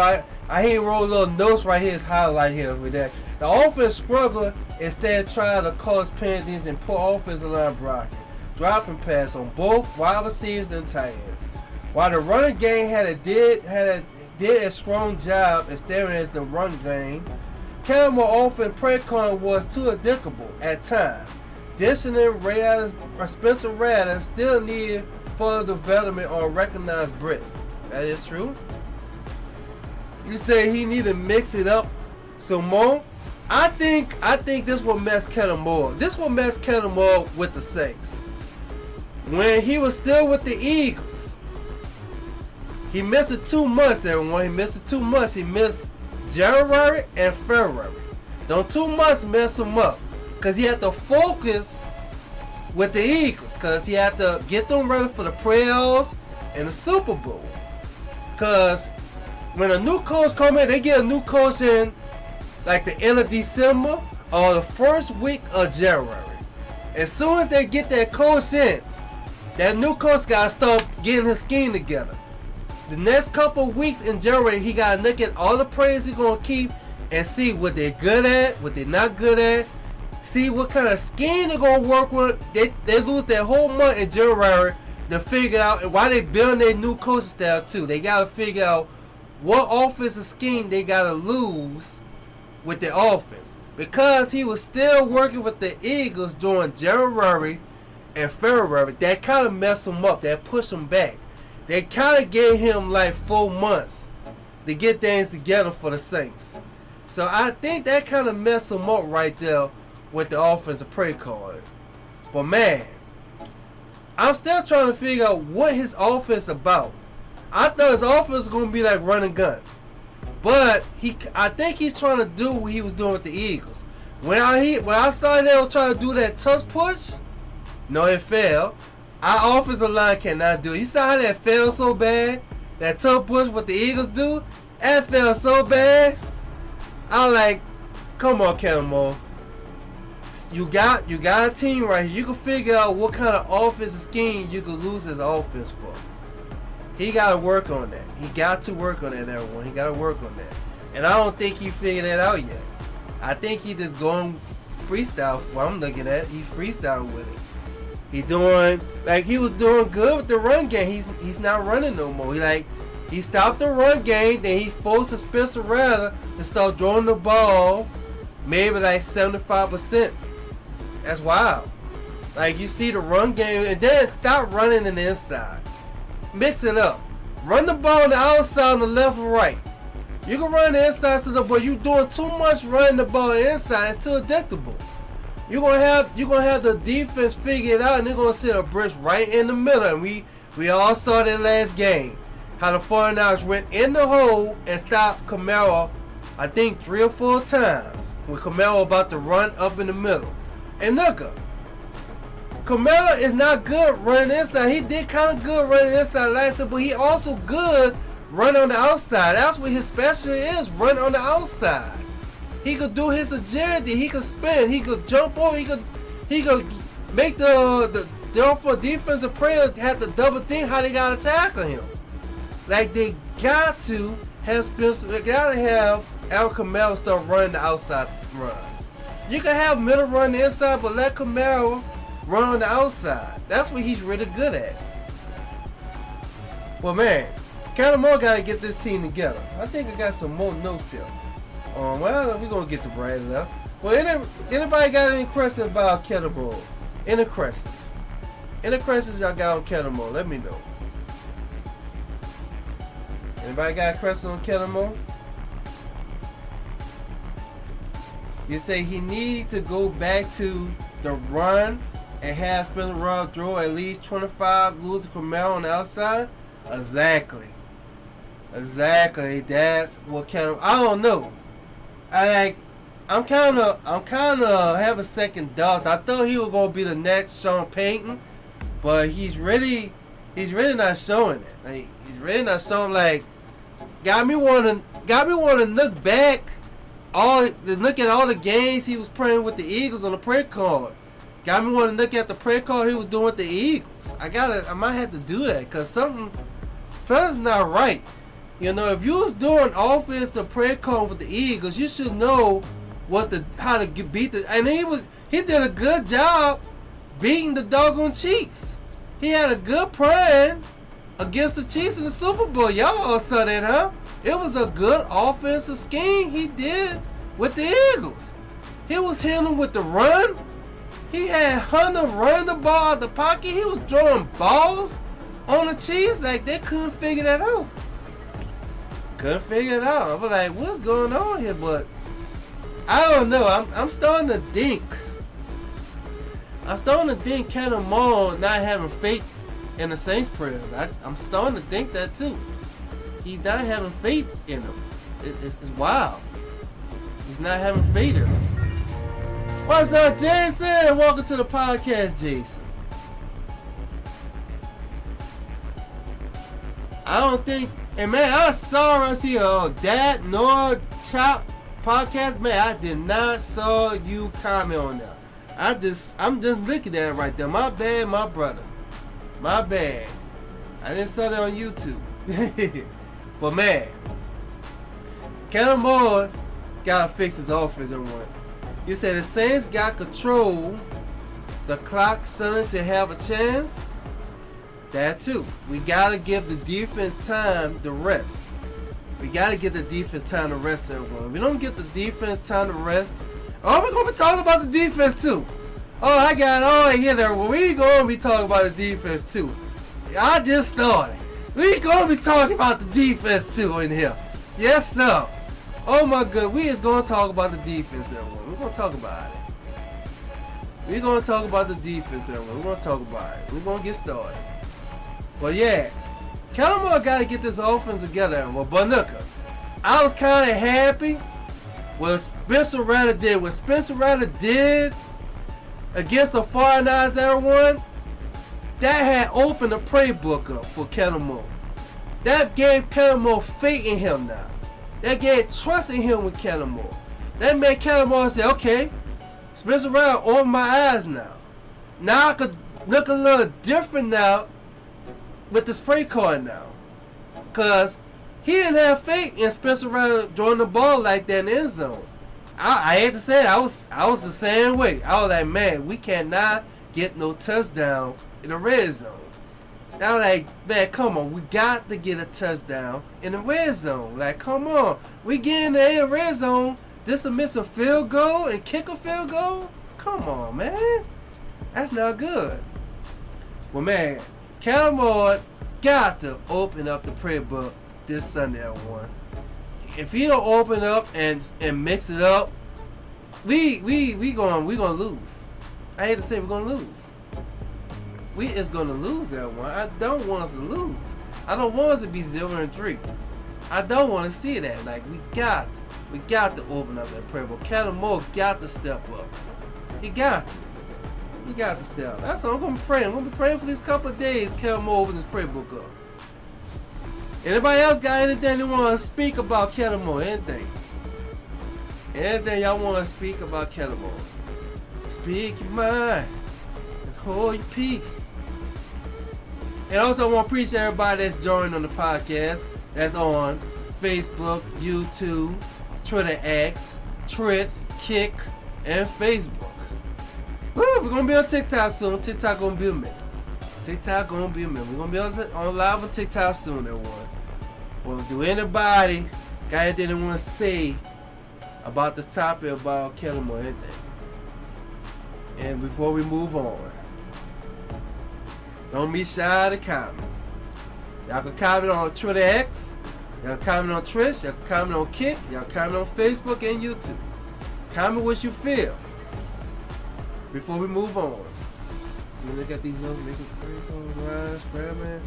I hear roll little notes right here. It's highlight here with that. The offense struggle instead of trying to cause penalties and poor offensive line blocking, dropping pass on both wide receivers and tight ends. While the running game did a strong job in staring at the run game, Kellen Moore offense play calling was too predictable at times. Dishing Spencer Rattler still needed further development on recognized bricks. That is true. You say he need to mix it up some more. I think this will mess Kellen Moore. This will mess Kellen Moore with the Saints. When he was still with the Eagles, he missed it 2 months, everyone. He missed it 2 months. He missed January and February. Don't 2 months mess him up. Because he had to focus with the Eagles. Because he had to get them ready for the playoffs and the Super Bowl. Because when a new coach come in, they get a new coach in like the end of December or the first week of January. As soon as they get that coach in, that new coach got to start getting his scheme together. The next couple of weeks in January, he got to look at all the players he's going to keep and see what they're good at, what they're not good at. See what kind of scheme they're going to work with. They lose that whole month in January to figure out, and why they building their new coaching style too. They got to figure out what offensive scheme they got to lose with the offense. Because he was still working with the Eagles during January and February, that kind of messed him up. That pushed him back. They kind of gave him like 4 months to get things together for the Saints. So I think that kind of messed him up right there with the offensive play calling. But man, I'm still trying to figure out what his offense about. I thought his offense was going to be like run and gun. But I think he's trying to do what he was doing with the Eagles. When I saw him trying to do that touch push, no, it failed. Our offensive line cannot do it. You saw how that failed so bad? That touch push, what the Eagles do? That failed so bad. I'm like, come on, Kellen Moore. You got a team right here. You can figure out what kind of offensive scheme you could lose his offense for. He got to work on that. He got to work on that, everyone. He got to work on that. And I don't think he figured that out yet. I think he just going freestyle. What I'm looking at, he's freestyling with it. He was doing good with the run game. He's not running no more. He stopped the run game. Then he forced Spencer Rattler to start throwing the ball, maybe like 75%. That's wild. Like you see the run game, and then stop running in the inside. Mix it up. Run the ball on the outside, on the left or right. You can run the inside to the ball. You doing too much running the ball inside. It's too addictable. You're gonna have the defense figure it out, and they're gonna sit a brick right in the middle. And we all saw that last game, how the 49ers went in the hole and stopped Kamara, I think 3 or 4 times when Kamara about to run up in the middle. And look, Kamara is not good running inside. He did kind of good running inside last year, but he also good running on the outside. That's what his specialty is, run on the outside. He could do his agility. He could spin. He could jump over. He could make the defensive player have to double think how they gotta tackle him. Like they got to have Spencer. They gotta have Alvin Kamara start running the outside runs. You can have middle run the inside, but let Kamara run on the outside. That's what he's really good at. Well, man, Kellen Moore got to get this team together. I think I got some more notes here. Well, we're going to get to Brad now. Well, anybody got any questions about Kellen Moore? Any questions? Any questions y'all got on Kellen Moore? Let me know. Anybody got a question on Kellen Moore? You say he need to go back to the run and have Spencer Rattler throw at least 25, losing Kamara on the outside. Exactly. That's what kind of. I don't know. I'm kind of having second thoughts. I thought he was gonna be the next Sean Payton, but he's really not showing it. Like, he's really not showing. Like, got me wanting to look back, look at all the games he was playing with the Eagles on the prayer card. Got me wanting to look at the prayer card he was doing with the Eagles. I might have to do that because something's not right. You know, if you was doing offensive prayer card with the Eagles, you should know how to beat the. And he did a good job beating the doggone Chiefs. He had a good plan against the Chiefs in the Super Bowl. Y'all all saw that, huh? It was a good offensive scheme he did with the Eagles. He was hitting with the run. He had Hunter run the ball out the pocket. He was throwing balls on the Chiefs like they couldn't figure that out. Couldn't figure it out. I was like, what's going on here? But I don't know. I'm starting to think. Kellen Moore not having faith in the Saints prayers. I'm starting to think that too. He's not having faith in them. It's wild. He's not having faith in them. What's up, Jason? Welcome to the podcast, Jason. I don't think, and man, I saw us here, Dad Nor Chop podcast. Man, I did not saw you comment on that. I'm just looking at it right there. My bad, my brother. My bad. I didn't saw that on YouTube. But man, Kellen Moore gotta fix his offense, everyone. You said the Saints got control. The clock starting to have a chance. That too. We gotta give the defense time to rest. We gotta give the defense time to rest, everyone. If we don't get the defense time to rest, we're gonna be talking about the defense too. I got all here there. Well, we gonna be talking about the defense too. I just started. We gonna be talking about the defense too in here. Yes, sir. Oh my God, we is gonna talk about the defense, everyone. We're gonna talk about it. We're gonna talk about the defense, everyone. We're gonna talk about it. We're gonna get started. Well, yeah, Kellen Moore got to get this offense together, everyone. But look, I was kind of happy what Spencer Rattler did. What Spencer Rattler did against the 49ers, everyone, that had opened the playbook up for Kellen Moore. That gave Kellen Moore faith in him now. That gave trust in him with Kellen Moore. That made Kellen Moore say, okay, Spencer Rattler opened my eyes now. Now I could look a little different now with the spray card now. Because he didn't have faith in Spencer Rattler throwing the ball like that in the end zone. I hate to say it, I was the same way. I was like, man, we cannot get no touchdown in the red zone. I was like, man, come on, we got to get a touchdown in the red zone. Like, come on, we get in the red zone just to miss a field goal and kick a field goal? Come on, man. That's not good. Well, man, Kellen Moore got to open up the prayer book this Sunday, everyone. If he don't open up and mix it up, we gonna lose. I hate to say we're gonna lose. We is gonna lose that one. I don't want us to lose. I don't want us to be 0-3. I don't want to see that. Like, we got to open up that prayer book. Kellen Moore got to step up. He got to. He got to step up. That's all I'm gonna be praying. I'm gonna be praying for these couple of days. Kellen Moore open his prayer book up. Anybody else got anything they want to speak about Kellen Moore? Anything y'all want to speak about Kellen Moore? Speak your mind and hold your peace. And also, I want to appreciate everybody that's joining on the podcast. That's on Facebook, YouTube, Twitter X, Twitch, Kick, and Facebook. Woo, we're going to be on TikTok soon. TikTok going to be a minute. TikTok going to be a minute. We're going to be on live on TikTok soon, everyone. Well, do anybody got anything they want to say about this topic about Kellen Moore? Anything? And before we move on, don't be shy to comment. Y'all can comment on Twitter X. Y'all can comment on Twitch. Y'all can comment on Kick. Y'all can comment on Facebook and YouTube. Comment what you feel before we move on. then they got these little making crazy grab man.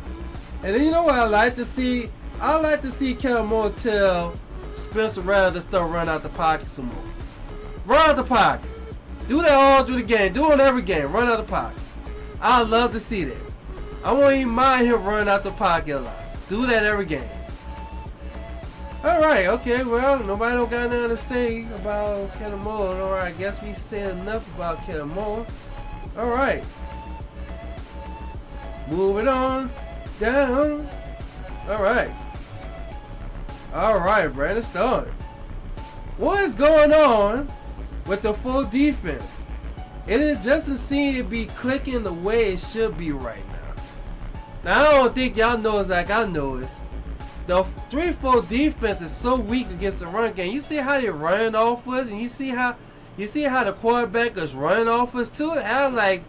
And then you know what I like to see? I like to see Kellen Moore tell Spencer Rattler to start running out the pocket some more. Run out the pocket. Do that all through the game. Do it every game. Run out the pocket. I love to see that. I won't even mind him running out the pocket a lot. Do that every game. Alright, okay, well, nobody don't got nothing to say about Kellen Moore. Alright, I guess we said enough about Kellen Moore. Alright. Moving on down. Alright. Alright, Brandon Starr. What is going on with the full defense? It doesn't seem to be clicking the way it should be right now. Now, I don't think y'all know it's like I know it's. The 3-4 defense is so weak against the run game. You see how they run off us, and you see how the quarterback is running off us too. I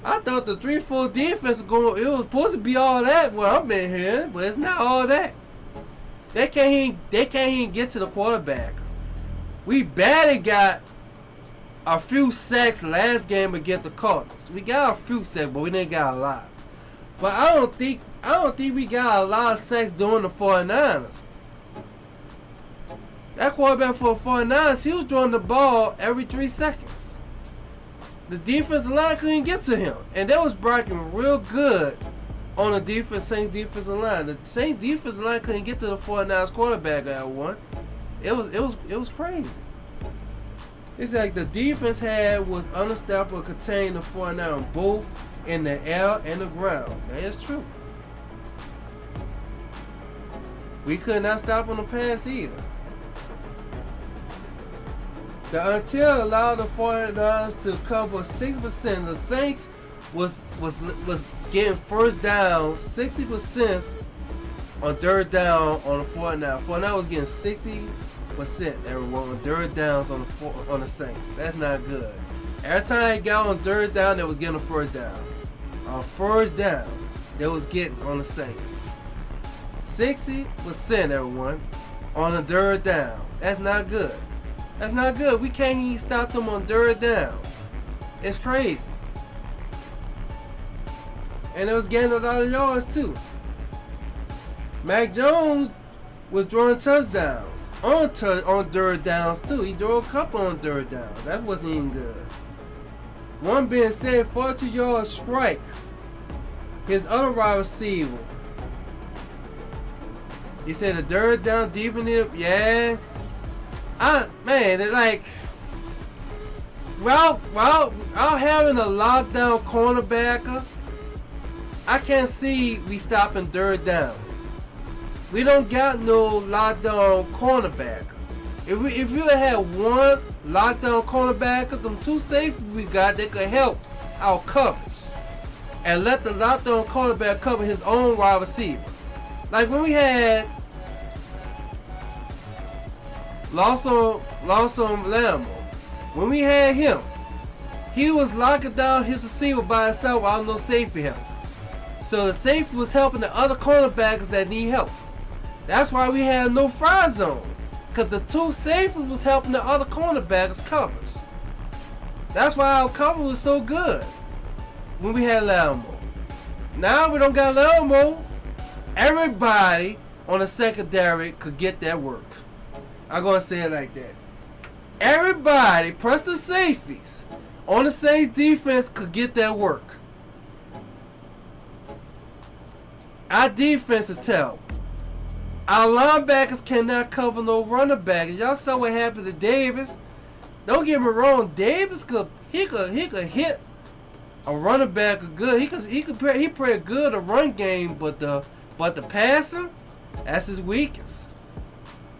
thought the 3-4 defense was going. It was supposed to be all that. Well, I've been here, but it's not all that. They can't even get to the quarterback. We barely got a few sacks last game against the Cardinals. We got a few sacks, but we didn't got a lot. But I don't think we got a lot of sacks during the 49ers. That quarterback for the 49ers, he was throwing the ball every 3 seconds. The defensive line couldn't get to him. And they was blocking real good on the Saints defensive line. The Saints defensive line couldn't get to the 49ers quarterback at one. It was crazy. It's like the defense was unstoppable, contained the 49ers both in the air and the ground. That is true. We could not stop on the pass either. The until allowed the 49ers to cover 6%. The Saints was getting first down 60% on third down on the 49ers. 49ers was getting 60% everyone on third downs on the Saints. That's not good. Every time they got on third down, they was getting a first down. On first down, they was getting on the Saints. 60% everyone on a third down. That's not good. That's not good. We can't even stop them on third down. It's crazy. And it was getting a lot of yards too. Mac Jones was throwing touchdowns on third downs too. He threw a couple on third downs. That wasn't even good. One being said, 42-yard strike. His other wide receiver. He said the third down deep in it. Yeah. Man, it's like, well, having a lockdown cornerbacker, I can't see we stopping third down. We don't got no lockdown cornerbacker. If we had one lockdown cornerbacker, them 2 safeties we got that could help our coverage, and let the lockdown cornerback cover his own wide receiver. Like when we had Lawson Lambo, when we had him, he was locking down his receiver by himself without no safety help. So the safety was helping the other cornerbacks that need help. That's why we had no fry zone, because the 2 safeties was helping the other cornerbacks covers. That's why our cover was so good when we had Lambo. Now we don't got Lambo. Everybody on the secondary could get that work. I'm going to say it like that. Everybody, plus the safeties, on the Saints defense could get that work. Our defense is terrible. Our linebackers cannot cover no running back. Y'all saw what happened to Davis. Don't get me wrong, Davis could hit a running back good. He play good a run game, but the passing, that's his weakest.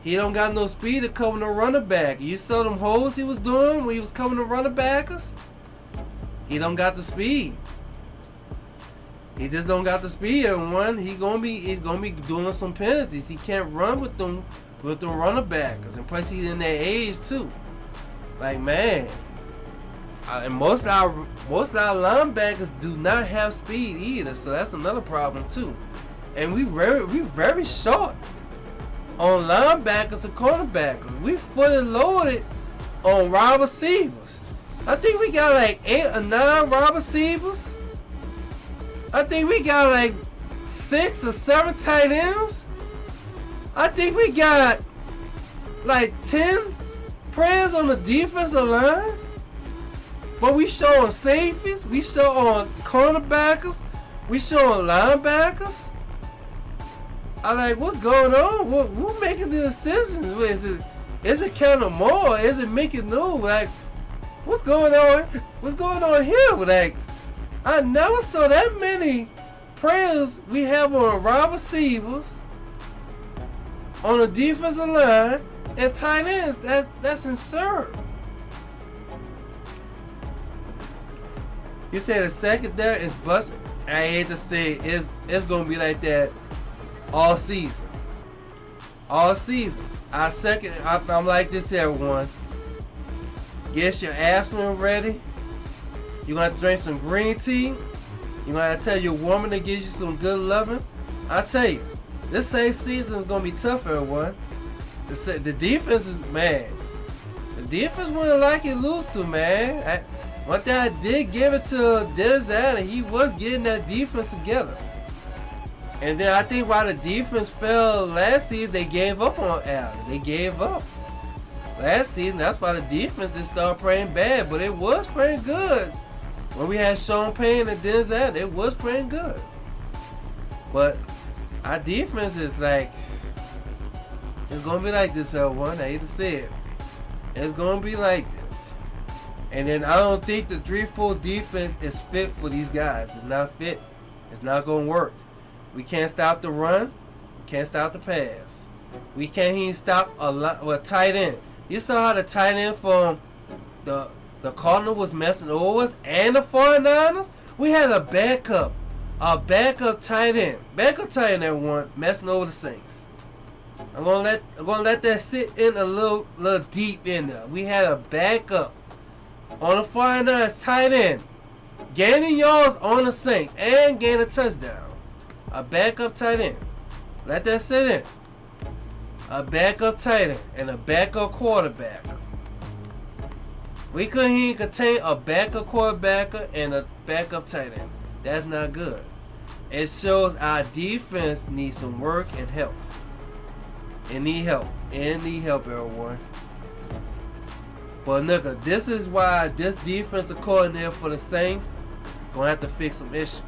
He don't got no speed to cover no running back. You saw them holes he was doing when he was covering the running backers. He don't got the speed. He just don't got the speed. Everyone, he's gonna be doing some penalties. He can't run with them running backers, and plus he's in their age too. Like man, and most of our linebackers do not have speed either, so that's another problem too. And we very short on linebackers and cornerbacks. We fully loaded on wide receivers. I think we got like 8 or 9 wide receivers I think we got like 6 or 7 tight ends. I think we got like 10 players on the defensive line. But we showing safeties, we showing cornerbackers, we showing linebackers. I like, what's going on? Who making the decisions? Is it Kellen Moore? Is it Mickey New? Like, what's going on? What's going on here? Like, I never saw that many players we have on wide receivers, on the defensive line, and tight ends. That's absurd. You say the secondary is busting. I hate to say it's gonna be like that all season. All season. I'm like this, everyone. Get your aspirin ready. You're gonna have to drink some green tea. You're gonna have to tell your woman to give you some good loving. I tell you, this same season is gonna be tough, everyone. The defense is, man. The defense wouldn't like it lose to, man. One thing I did give it to Dennis Allen, he was getting that defense together. And then I think while the defense fell last season, they gave up on Allen. They gave up. Last season, that's why the defense didn't start playing bad, but it was playing good. When we had Sean Payne and Dennis Allen, it was playing good. But our defense is like, it's going to be like this, everyone. I hate to say it. It's going to be like this. And then I don't think the 3-4 defense is fit for these guys. It's not fit. It's not going to work. We can't stop the run. We can't stop the pass. We can't even stop a tight end. You saw how the tight end from the Cardinals was messing over us and the 49ers? We had a backup tight end. Backup tight end, everyone, messing over the Saints. I'm gonna let that sit in a little deep in there. We had a backup on the 49ers tight end, gaining yards on the Saints and gaining a touchdown. A backup tight end. Let that sit in. A backup tight end and a backup quarterback. We couldn't even contain a backup quarterback and a backup tight end. That's not good. It shows our defense needs some work and help. It need help. It need help, everyone. But look, this is why this defensive coordinator for the Saints gonna have to fix some issues.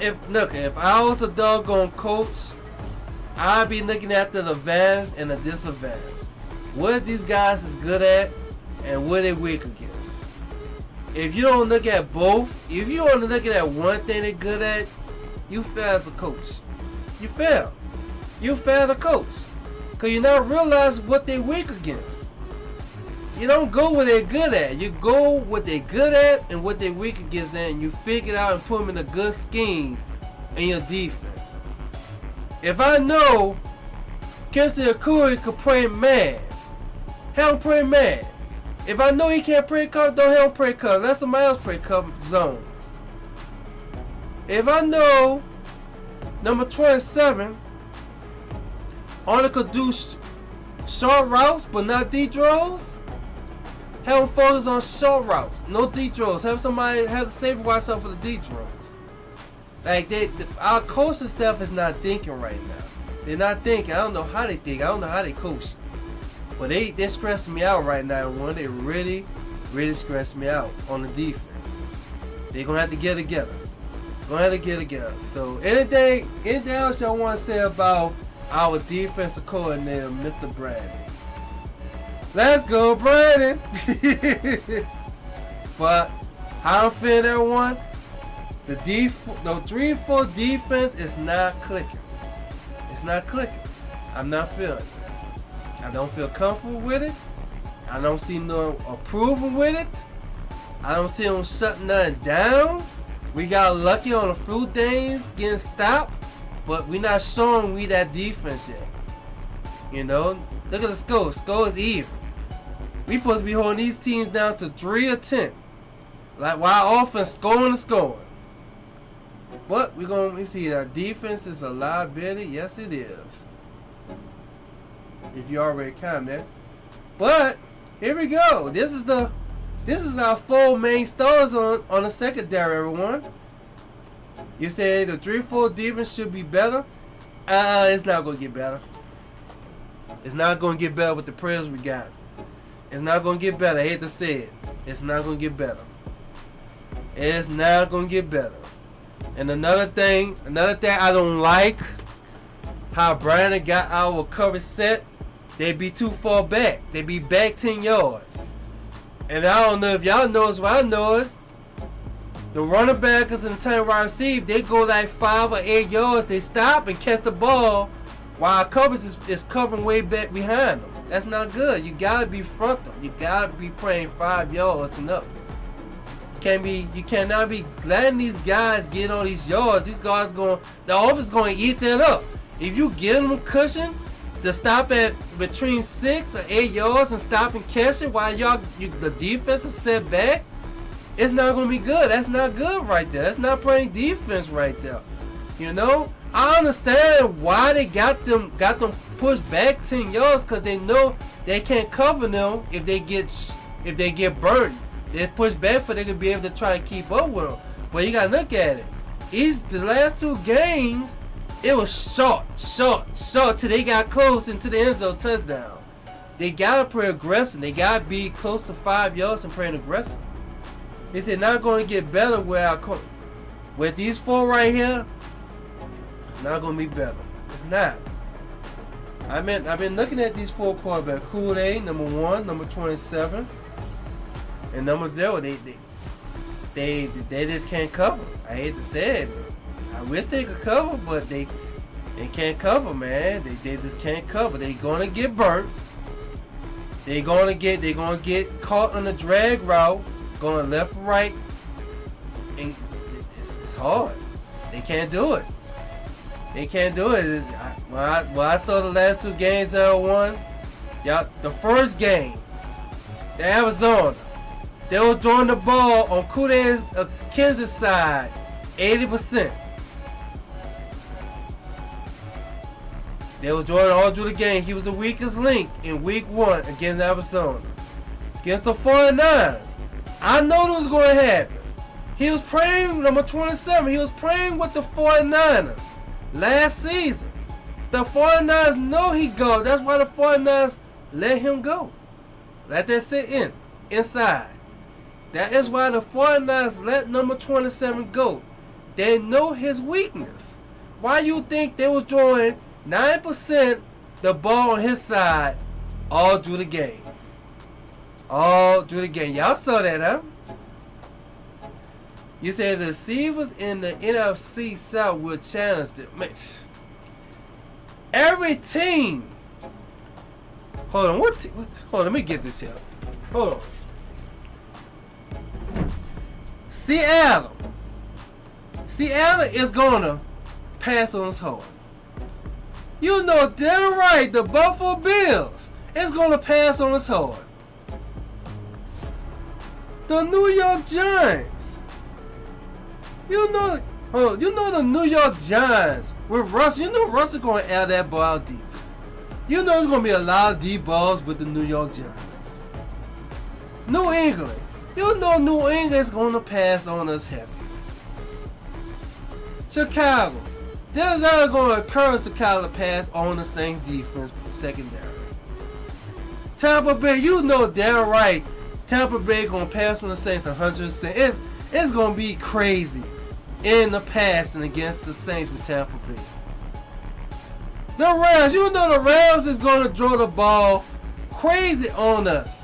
If I was a doggone coach, I'd be looking at the advantage and the disadvantage. What these guys is good at and what they weak against. If you don't look at both, if you only looking at one thing they're good at, you fail as a coach. You fail. You fail as a coach. Because you not realize what they're weak against. You don't go where they're good at. You go what they're good at and what they're weak against, and you figure it out and put them in a good scheme in your defense. If I know Kelsey Akui could play man, have him play man. If I know he can't play cover, don't have him play cover. Let somebody else play cover zones. If I know number 27 only could do short routes but not deep throws, have them focus on short routes, no deep throws. Have the safety watch out for the deep throws. Like our coaching staff is not thinking right now. They're not thinking. I don't know how they think. I don't know how they coach. But they're stressing me out right now. They really, really stress me out on the defense. They're gonna have to get together. So anything else y'all want to say about our defensive coordinator, Mr. Brandon? Let's go, Brandon. But how I'm feeling, everyone? The 3-4 defense is not clicking. It's not clicking. I'm not feeling it. I don't feel comfortable with it. I don't see no approval with it. I don't see them shutting nothing down. We got lucky on a few things getting stopped, but we're not showing we that defense yet. You know, look at the score. Score is even. We supposed to be holding these teams down to 3 or 10. Like while offense scoring. But we see our defense is a liability. Yes, it is. If you already commented. But here we go. This is our 4 main stars on the secondary, everyone. You say the 3-4 defense should be better. It's not gonna get better. It's not gonna get better with the players we got. It's not gonna get better. I hate to say it. It's not gonna get better. It's not gonna get better. And another thing I don't like, how Brandon got our coverage set. They be too far back. They be back 10 yards. And I don't know if y'all notice what I noticed. The running backers and the time wide receive, they go like 5 or 8 yards. They stop and catch the ball while our coverage is covering way back behind them. That's not good. You gotta be frontal. You gotta be playing 5 yards and up. You cannot be letting these guys get on these yards. These guys the offense going to eat that up. If you give them a cushion to stop at between 6 or 8 yards and stop and catch it while the defense is set back, it's not going to be good. That's not good right there. That's not playing defense right there. You know, I understand why they got them pushed back 10 yards, because they know they can't cover them if they get burned. They push back for they could be able to try to keep up with them. But you gotta look at it. The last 2 games, it was short till they got close into the end zone touchdown. They gotta play aggressive. They gotta be close to 5 yards and playing aggressive. They said not gonna get better with these 4 right here. It's not gonna be better. It's not. I've been looking at these 4 quarterbacks. Kool-Aid, number 1, number 27. And number 0, they just can't cover. I hate to say it. I wish they could cover, but they can't cover, man. They just can't cover. They're gonna get burnt. They're gonna get caught on the drag route, going left or right, and it's hard. They can't do it. They can't do it. When I saw the last 2 games that I won, the first game, the Arizona. They was throwing the ball on Kool-Aid's Kansas side 80%. They was throwing all through the game. He was the weakest link in week 1 against Arizona. Against the 49ers. I know this was going to happen. He was playing number 27. He was playing with the 49ers last season. The 49ers know he go. That's why the 49ers let him go. Let that sit inside. That is why the 49ers let number 27 go. They know his weakness. Why you think they was throwing 9% the ball on his side all through the game? All through the game. Y'all saw that, huh? You said the receivers in the NFC South will challenge them. Every team. Hold on. Hold on. Let me get this here. Hold on. Seattle is gonna pass on us hard. You know damn right the Buffalo Bills is gonna pass on us hard. The New York Giants. You know the New York Giants with Russell. You know Russell gonna air that ball out deep. You know there's gonna be a lot of deep balls with the New York Giants. New England. You know New England's gonna pass on us heavy. Chicago. There's not gonna encourage Chicago to pass on the Saints defense secondary. Tampa Bay, you know damn right Tampa Bay gonna pass on the Saints 100%. It's gonna be crazy in the passing against the Saints with Tampa Bay. The Rams, you know the Rams is gonna throw the ball crazy on us.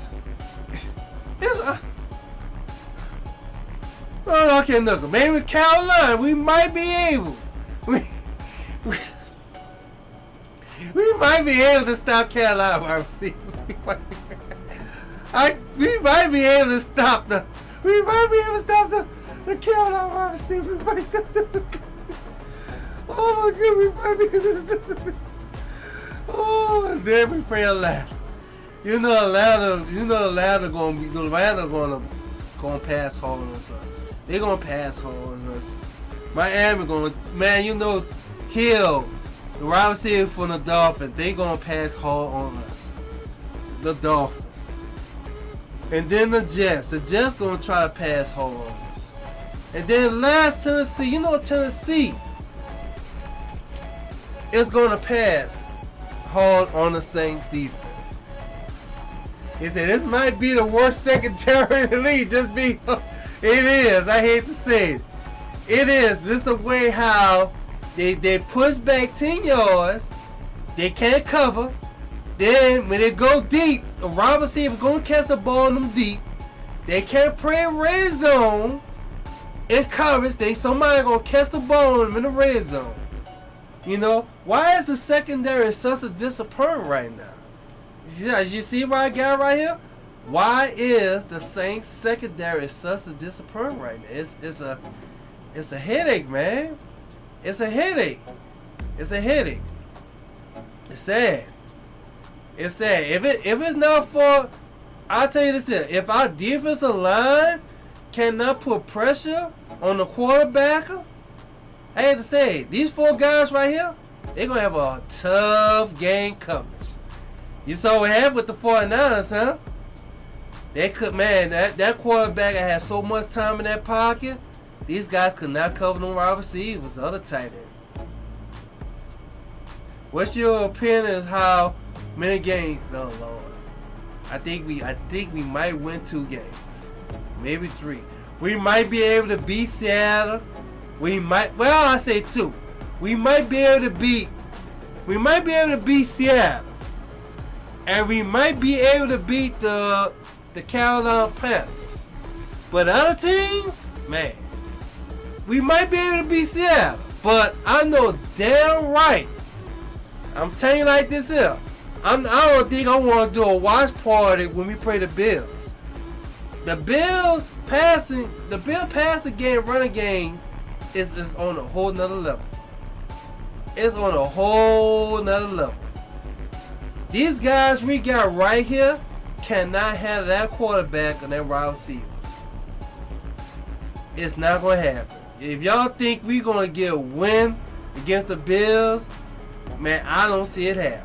Oh, okay, look, maybe Carolina, we might be able. We might be able to stop Carolina wide receivers. We might be able to stop the Carolina wide receivers. Oh my God, we might be able to stop them. Oh, and then we play Atlanta. You know Atlanta gonna pass hard on us. They gonna pass hard on us. Miami gonna, man, you know Hill, the wide receiver from the Dolphins, they gonna pass hard on us. The Dolphins. And then the Jets. The Jets gonna try to pass hard on us. And then last Tennessee, you know Tennessee is going to pass hard on the Saints defense. He said this might be the worst secondary in the league. It is. I hate to say it. It is just the way how they push back 10 yards. They can't cover. Then when they go deep, the wide receiver going to catch the ball in them deep. They can't play red zone in coverage. Somebody going to catch the ball in the red zone. You know, why is the secondary such a disappointment right now? You see what I got right here? Why is the Saints secondary such a disappointment right now? It's a headache, man. It's a headache. It's a headache. It's sad. It's sad. If it's not for, I'll tell you this here. If our defensive line cannot put pressure on the quarterback, I hate to say it, these 4 guys right here, they're going to have a tough game coverage. You saw what happened with the 49ers, huh? They could, man, that quarterback had so much time in that pocket, these guys could not cover them wide receivers, the other tight end. What's your opinion of how many games? Oh Lord, I think we might win 2 games, maybe 3. We might be able to beat Seattle. I say 2. We might be able to beat Seattle, and we might be able to beat the Carolina Panthers. But other teams, man, we might be able to beat Seattle. But I know damn right, I'm telling you like this here, I don't think I want to do a watch party when we play the Bills. The Bills passing game, running game is on a whole nother level. It's on a whole nother level. These guys we got right here cannot handle that quarterback and that wide receivers. It's not going to happen. If y'all think we're going to get a win against the Bills, man, I don't see it happen.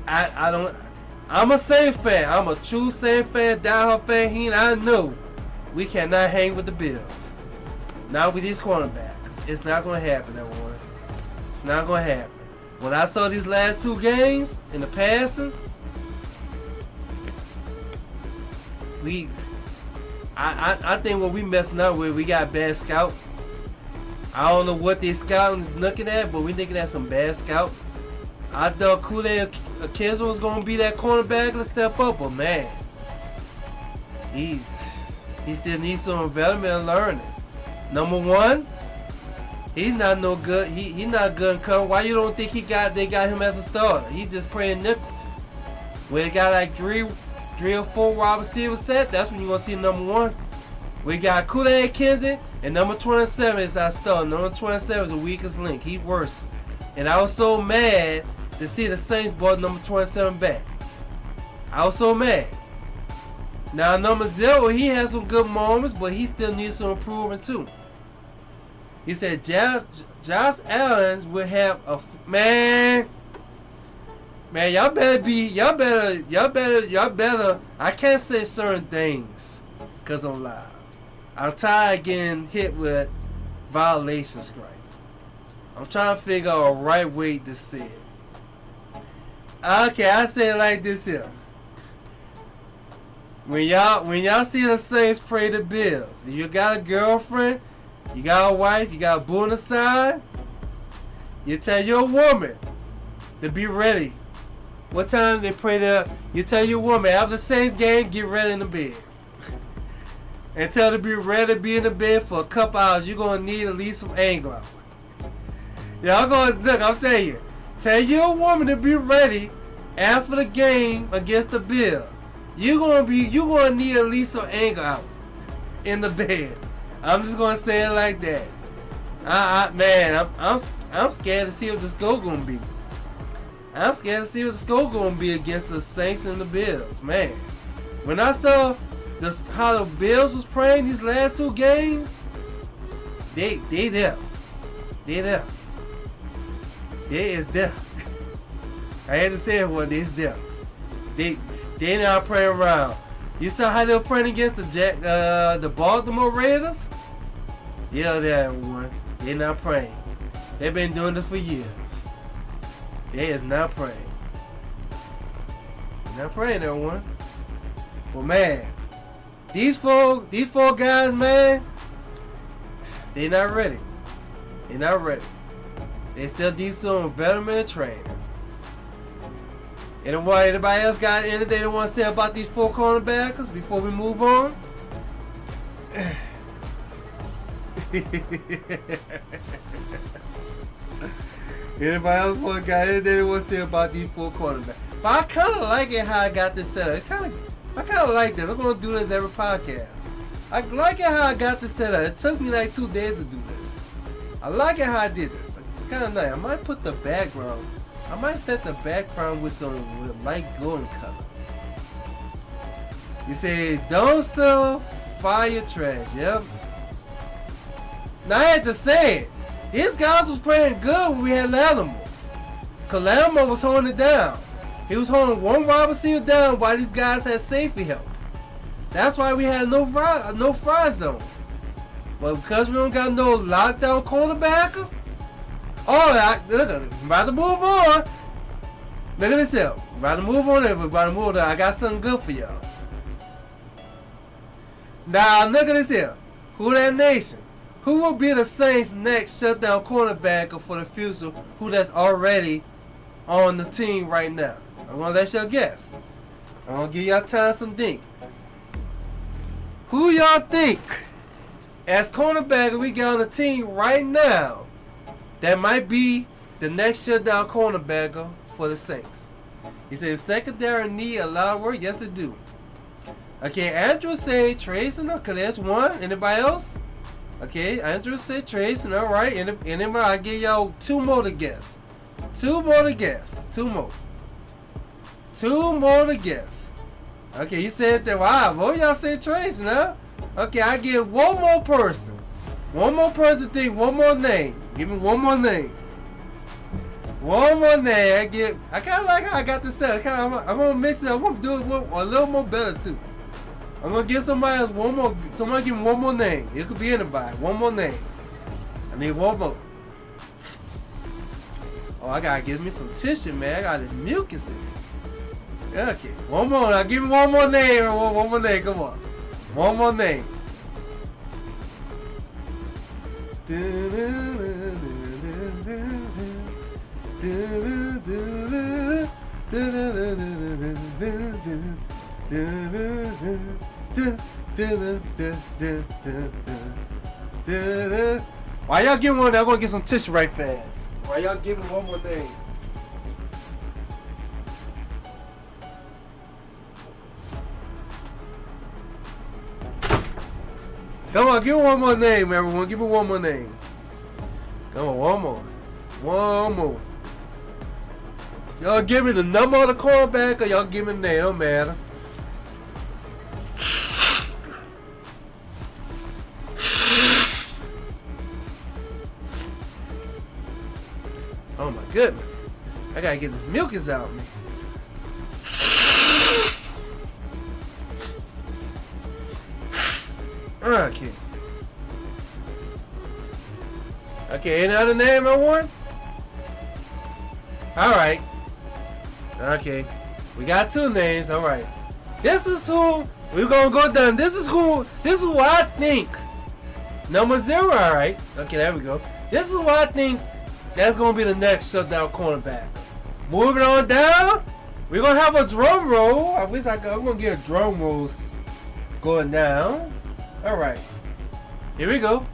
I don't. I'm a Saints fan. I'm a true Saints fan, diehard fan. I know we cannot hang with the Bills. Not with these cornerbacks. It's not going to happen, everyone. It's not going to happen. When I saw these last 2 games in the passing, I think what we messing up with, we got bad scout. I don't know what they scouting looking at, but we looking at some bad scout. I thought Kool-Aid Kizzle was gonna be that cornerback to step up, but man, he still needs some development and learning. Number 1, he's not no good. He's not good in cover. Why you don't think they got him as a starter? He's just playing nickels. When they got like 3 or 4 wide receivers set, that's when you're gonna see number 1. We got Kool-Aid Kinsey, and number 27 is our starter. Number 27 is the weakest link. He's worse. And I was so mad to see the Saints brought number 27 back. I was so mad. Now number 0, he has some good moments, but he still needs some improvement too. He said Josh Allen will have a man. Y'all better. I can't say certain things because I'm live. I'm tired of getting hit with violation strike. I'm trying to figure out a right way to say it. Okay, I say it like this here. When y'all see the Saints play the Bills, if you got a girlfriend, you got a wife, you got a boo on the side, you tell your woman to be ready. What time they pray there? You tell your woman after the Saints game, get ready in the bed. And tell her to be ready to be in the bed for a couple hours. You're gonna need at least some anger out. Y'all gonna look, I'm telling you. Tell your woman to be ready after the game against the Bills. You're gonna need at least some anger out in the bed. I'm just gonna say it like that. I'm scared to see what the score gonna be. I'm scared to see what the score gonna be against the Saints and the Bills, man. When I saw how the Bills was playing these last 2 games, they there. They there. They is there. I had to say it one day, it's there. They not playing around. You saw how they were playing against the Baltimore Raiders? Yeah, there, everyone. They're not praying. They've been doing this for years. They is not praying. They're not praying, everyone. Well, man, these four guys, man, they not ready. They not ready. They still need some veteran training. Anybody else got anything they want to say about these 4 cornerbacks before we move on? Anybody else got anything they want to say about these 4 cornerbacks? But I kind of like it how I got this set up. I kind of like this. I'm going to do this every podcast. I like it how I got this set up. It took me like 2 days to do this. I like it how I did this. It's kind of nice. I might put the background. I might set the background with some light golden color. You say, don't steal, fire trash. Yep. Now I had to say it. These guys was playing good when we had Latimer. Because Latimer was holding it down. He was holding one wide receiver down while these guys had safety help. That's why we had no fry zone. But because we don't got no lockdown cornerbacker, look at it. I'm about to move on. Look at this here. I'm about to move on there, but about to move on. I got something good for y'all. Now look at this here. Who that nation? Who will be the Saints' next shutdown cornerbacker for the future who that's already on the team right now? I'm going to let y'all guess. I'm going to give y'all time some think. Who y'all think as cornerbacker we got on the team right now that might be the next shutdown cornerbacker for the Saints? He said secondary need a lot of work. Yes, it do. Okay, Andrew said Trayson. Okay, that's one. Anybody else? Okay, Andrew said Trayson. All right. Anybody? I'll give y'all 2 more to guess. 2 more to guess. 2 more. 2 more to guess. Okay, you said that. Wow, both y'all said Trayson, huh? Okay, I give 1 more person. 1 more person think 1 more name. Give me 1 more name. 1 more name. I kind of like how I got this set. I'm gonna mix it up. I'm gonna do it a little more better too. I'm gonna give somebody else 1 more. Somebody give me 1 more name. It could be anybody. 1 more name. I need 1 more. Oh, I gotta give me some tissue, man. I got this mucus in it. Okay, 1 more. Now give me 1 more name. 1 more name. Come on. 1 more name. Why y'all give me one? I'm gonna get some tissue right fast. Why y'all give me 1 more name? Come on, give me 1 more name, everyone. Give me 1 more name. Come on, 1 more. 1 more. Y'all give me the number of the cornerback or y'all give me the name. Don't matter. Oh my goodness. I gotta get this mucus out of me. Okay. Okay, any other name I want? Alright. Okay. We got 2 names, alright. This is who we're gonna go down. This is who I think. Number 0, alright. Okay, there we go. This is who I think that's gonna be the next shutdown cornerback. Moving on down, we're gonna have a drum roll. I'm gonna get a drum roll going down. Alright. Here we go.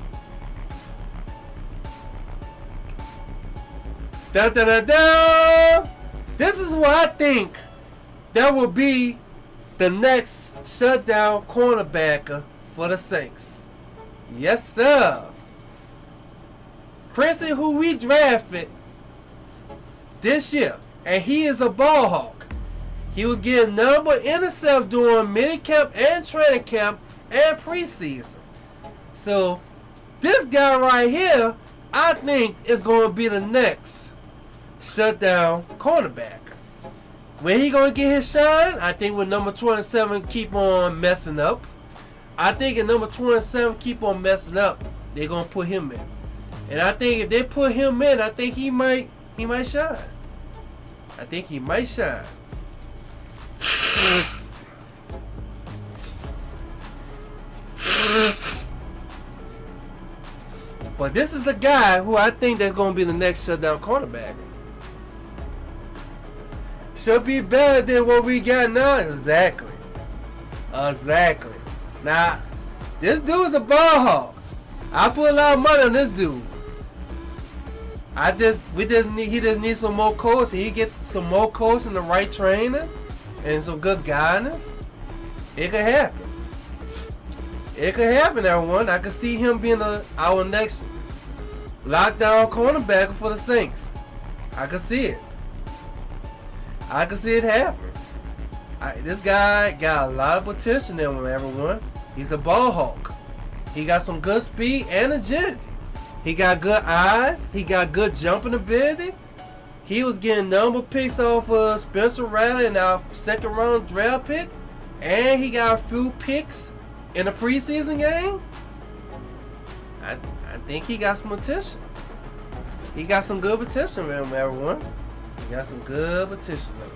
Da da da da! This is what I think that will be the next shutdown cornerbacker for the Saints. Yes, sir. Chrissy, who we drafted this year, and he is a ball hawk. He was getting number intercept during minicamp and training camp and preseason. So this guy right here, I think, is going to be the next shutdown cornerback. When he going to get his shine? I think when number 27 keep on messing up. I think if number 27 keep on messing up, they're gonna put him in. And I think if they put him in, I think he might shine. I think he might shine. But this is the guy who I think that's gonna be the next shutdown cornerback. Should be better than what we got now. Exactly. Now, this dude's a ball hawk. I put a lot of money on this dude. He just needs some more coaching. He get some more coaching and the right trainer and some good guidance. It could happen. It could happen, everyone. I could see him being our next lockdown cornerback for the Saints. I could see it. I could see it happen. This guy got a lot of potential in him, everyone. He's a ball hawk. He got some good speed and agility. He got good eyes. He got good jumping ability. He was getting number picks off of Spencer Rattler in our second round draft pick. And he got a few picks in the preseason game. I think he got some potential. He got some good potential in him, everyone. He got some good potential in him.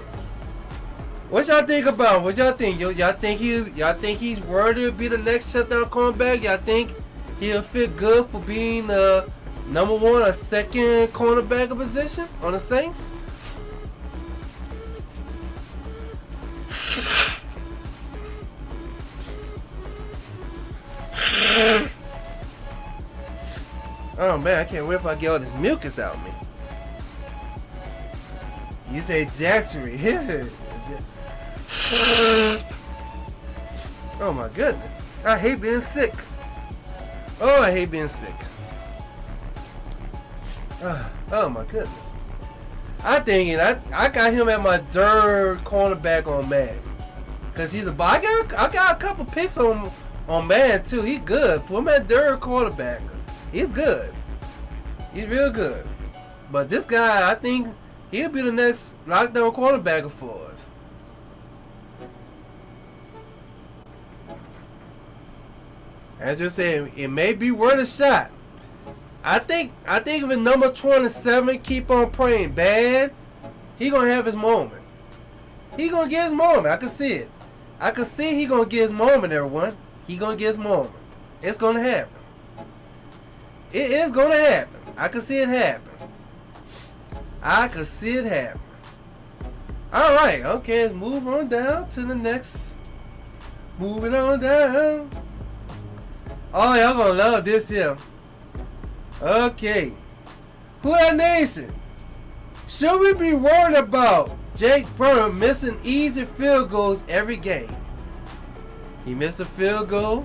What y'all think about him? What y'all think? Y'all think he's worthy to be the next shutdown cornerback? Y'all think he'll fit good for being the number one or second cornerback position on the Saints? Oh man, I can't wait if I get all this mucus out of me. You say Jackson. Oh my goodness. I hate being sick. Oh, I hate being sick. Oh my goodness. I got him at my third cornerback on Madden. Cause he's I got a couple picks on Madden too. He's good. Put him at third quarterback. He's good. He's real good. But this guy, I think he'll be the next lockdown quarterback for us. As you said, it may be worth a shot. I think if his number 27 keep on playing bad, he gonna have his moment. He gonna get his moment. I can see it. I can see he gonna get his moment, everyone. He gonna get his moment. It's gonna happen. It is gonna happen. I can see it happen. I can see it happen. Alright, okay, let's move on down to the next. Moving on down. Oh, y'all gonna love this here. Okay. Who that nation? Should we be worried about Jake Browner missing easy field goals every game? He missed a field goal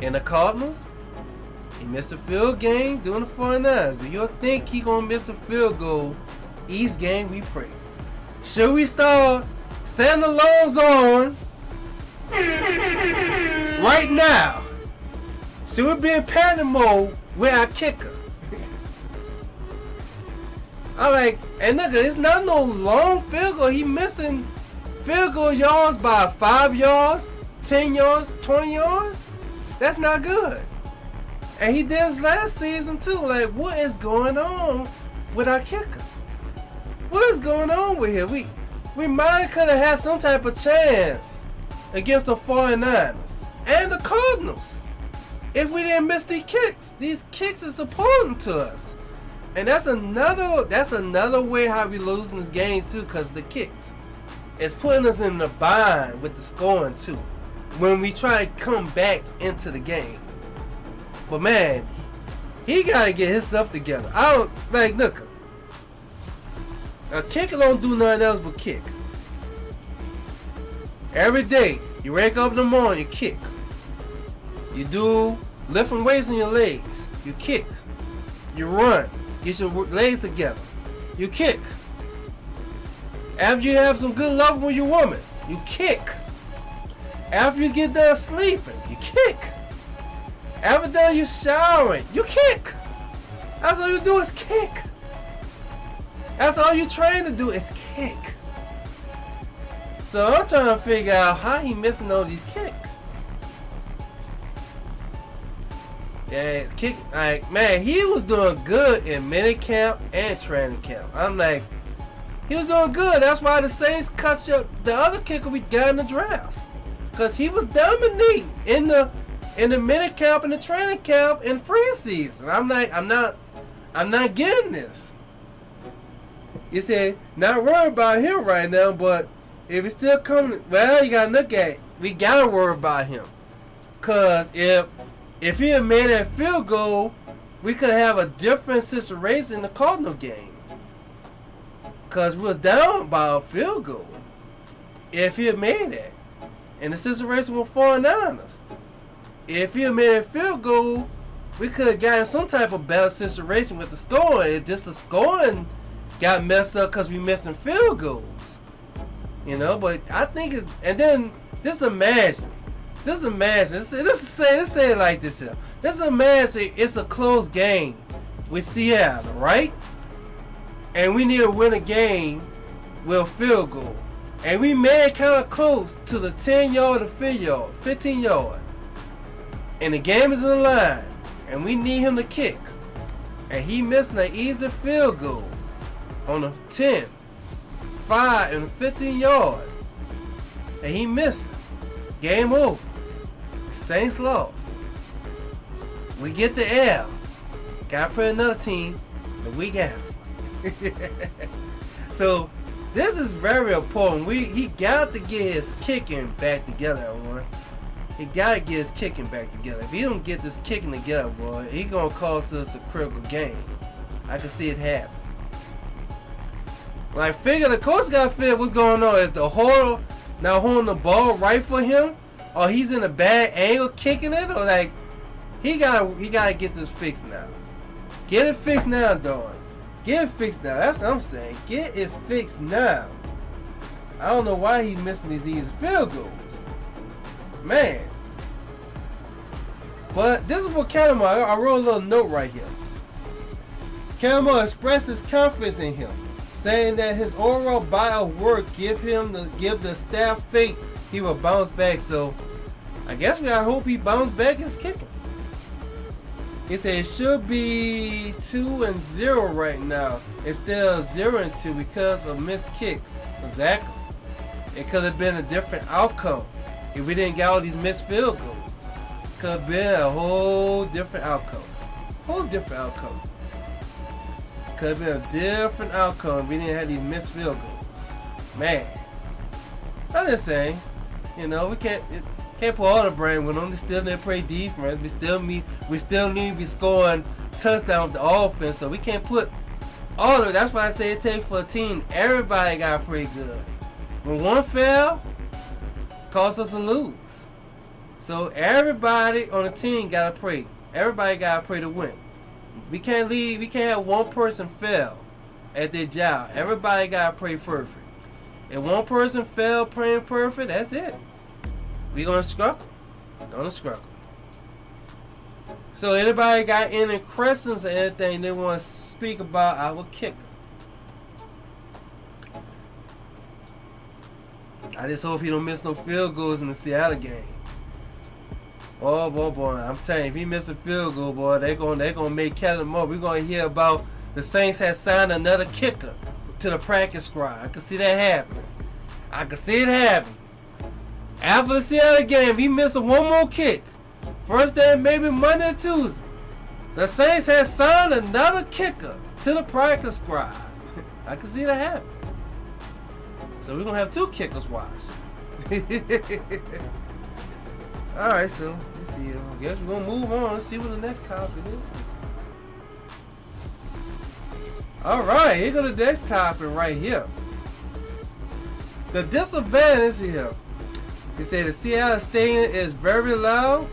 in the Cardinals. He missed a field game doing the 49ers. Do you think he gonna miss a field goal each game we play? Should we start setting the lows on right now? Should we be in panic mode with our kicker? I'm like, and look, it's not no long field goal. He missing field goal yards by 5 yards, 10 yards, 20 yards. That's not good. And he did this last season too. Like, what is going on with our kicker? What is going on with him? We might could have had some type of chance against the 49ers and the Cardinals if we didn't miss these kicks. These kicks is important to us. And that's another way how we losing these games too, because the kicks. It's putting us in the bind with the scoring too, when we try to come back into the game. But man, he gotta get his stuff together. I don't like look. A kicker don't do nothing else but kick. Every day, you wake up in the morning, you kick. You do lifting weights on your legs, you kick. You run, get your legs together, you kick. After you have some good love with your woman, you kick. After you get done sleeping, you kick. After done you showering, you kick. That's all you do is kick. That's all you train to do is kick. So I'm trying to figure out how he missing all these kicks. Yeah, kick like man, he was doing good in minicamp and training camp. I'm like, he was doing good. That's why the Saints cut the other kicker we got in the draft, cause he was dominating in the minicamp and the training camp in preseason. I'm like, I'm not getting this. You said not worried about him right now, but if it's still coming, well, you gotta look at it. We gotta worry about him, cause if he had made that field goal, we could have a different situation in the Cardinal game. Because we was down by a field goal. If he had made that. And the situation with 49ers. If he had made a field goal, we could have gotten some type of better situation with the scoring. It just the scoring got messed up because we missing field goals. You know, but I think it's, and then just imagine. Let's say it like this here. Let's imagine it's a close game with Seattle, right? And we need to win a game with a field goal. And we made it kind of close to the 10-yard or 15-yard. And the game is in the line. And we need him to kick. And he missing an easy field goal on the 10, 5, and 15-yard. And he missing. Game over. Saints lost. We get the L. Got to play another team the week after. So this is very important. He got to get his kicking back together, everyone. He got to get his kicking back together. If he don't get this kicking together, boy, he gonna cost us a critical game. I can see it happen. Like, figure the coach got to figure what's going on. Is the holder now holding the ball right for him? Or he's in a bad angle kicking it, or like he gotta get this fixed now. Get it fixed now, Dawn. Get it fixed now. That's what I'm saying. Get it fixed now. I don't know why he's missing these easy field goals. Man. But this is what Catamar, I wrote a little note right here. Catamar expressed his confidence in him, saying that his overall body of work give the staff faith he will bounce back. So I guess we gotta hope he bounce back his kicking. He said it should be 2-0 right now instead of 0-2 because of missed kicks. Exactly. It could have been a different outcome if we didn't get all these missed field goals. Could have been a whole different outcome. Could have been a different outcome if we didn't have these missed field goals. Man. I'm just saying. You know, we can't put all the blame with them. They still need to play defense. We still need to be scoring touchdowns with the offense. So we can't put all of it. That's why I say it takes for a team. Everybody got pretty good. When one fail, costs us a lose. So everybody on the team gotta pray. Everybody gotta pray to win. We can't have one person fail at their job. Everybody gotta pray perfect. If one person fail praying perfect, that's it. We gonna struggle. So anybody got any questions or anything they want to speak about our kicker? I just hope he don't miss no field goals in the Seattle game. Oh boy, I'm telling you, if he miss a field goal, boy, they gonna make Kellen Moore. We're gonna hear about the Saints had signed another kicker to the practice squad. I can see that happening. After the Seattle game, he missed one more kick. First day, maybe Monday or Tuesday. The Saints had signed another kicker to the practice squad. I can see that happening. So we're going to have two kickers watch. Alright, so let's see. I guess we're going to move on. Let's see what the next topic is. Alright, here go the next topic right here. The disadvantage here. He said the Seattle Stadium is very loud.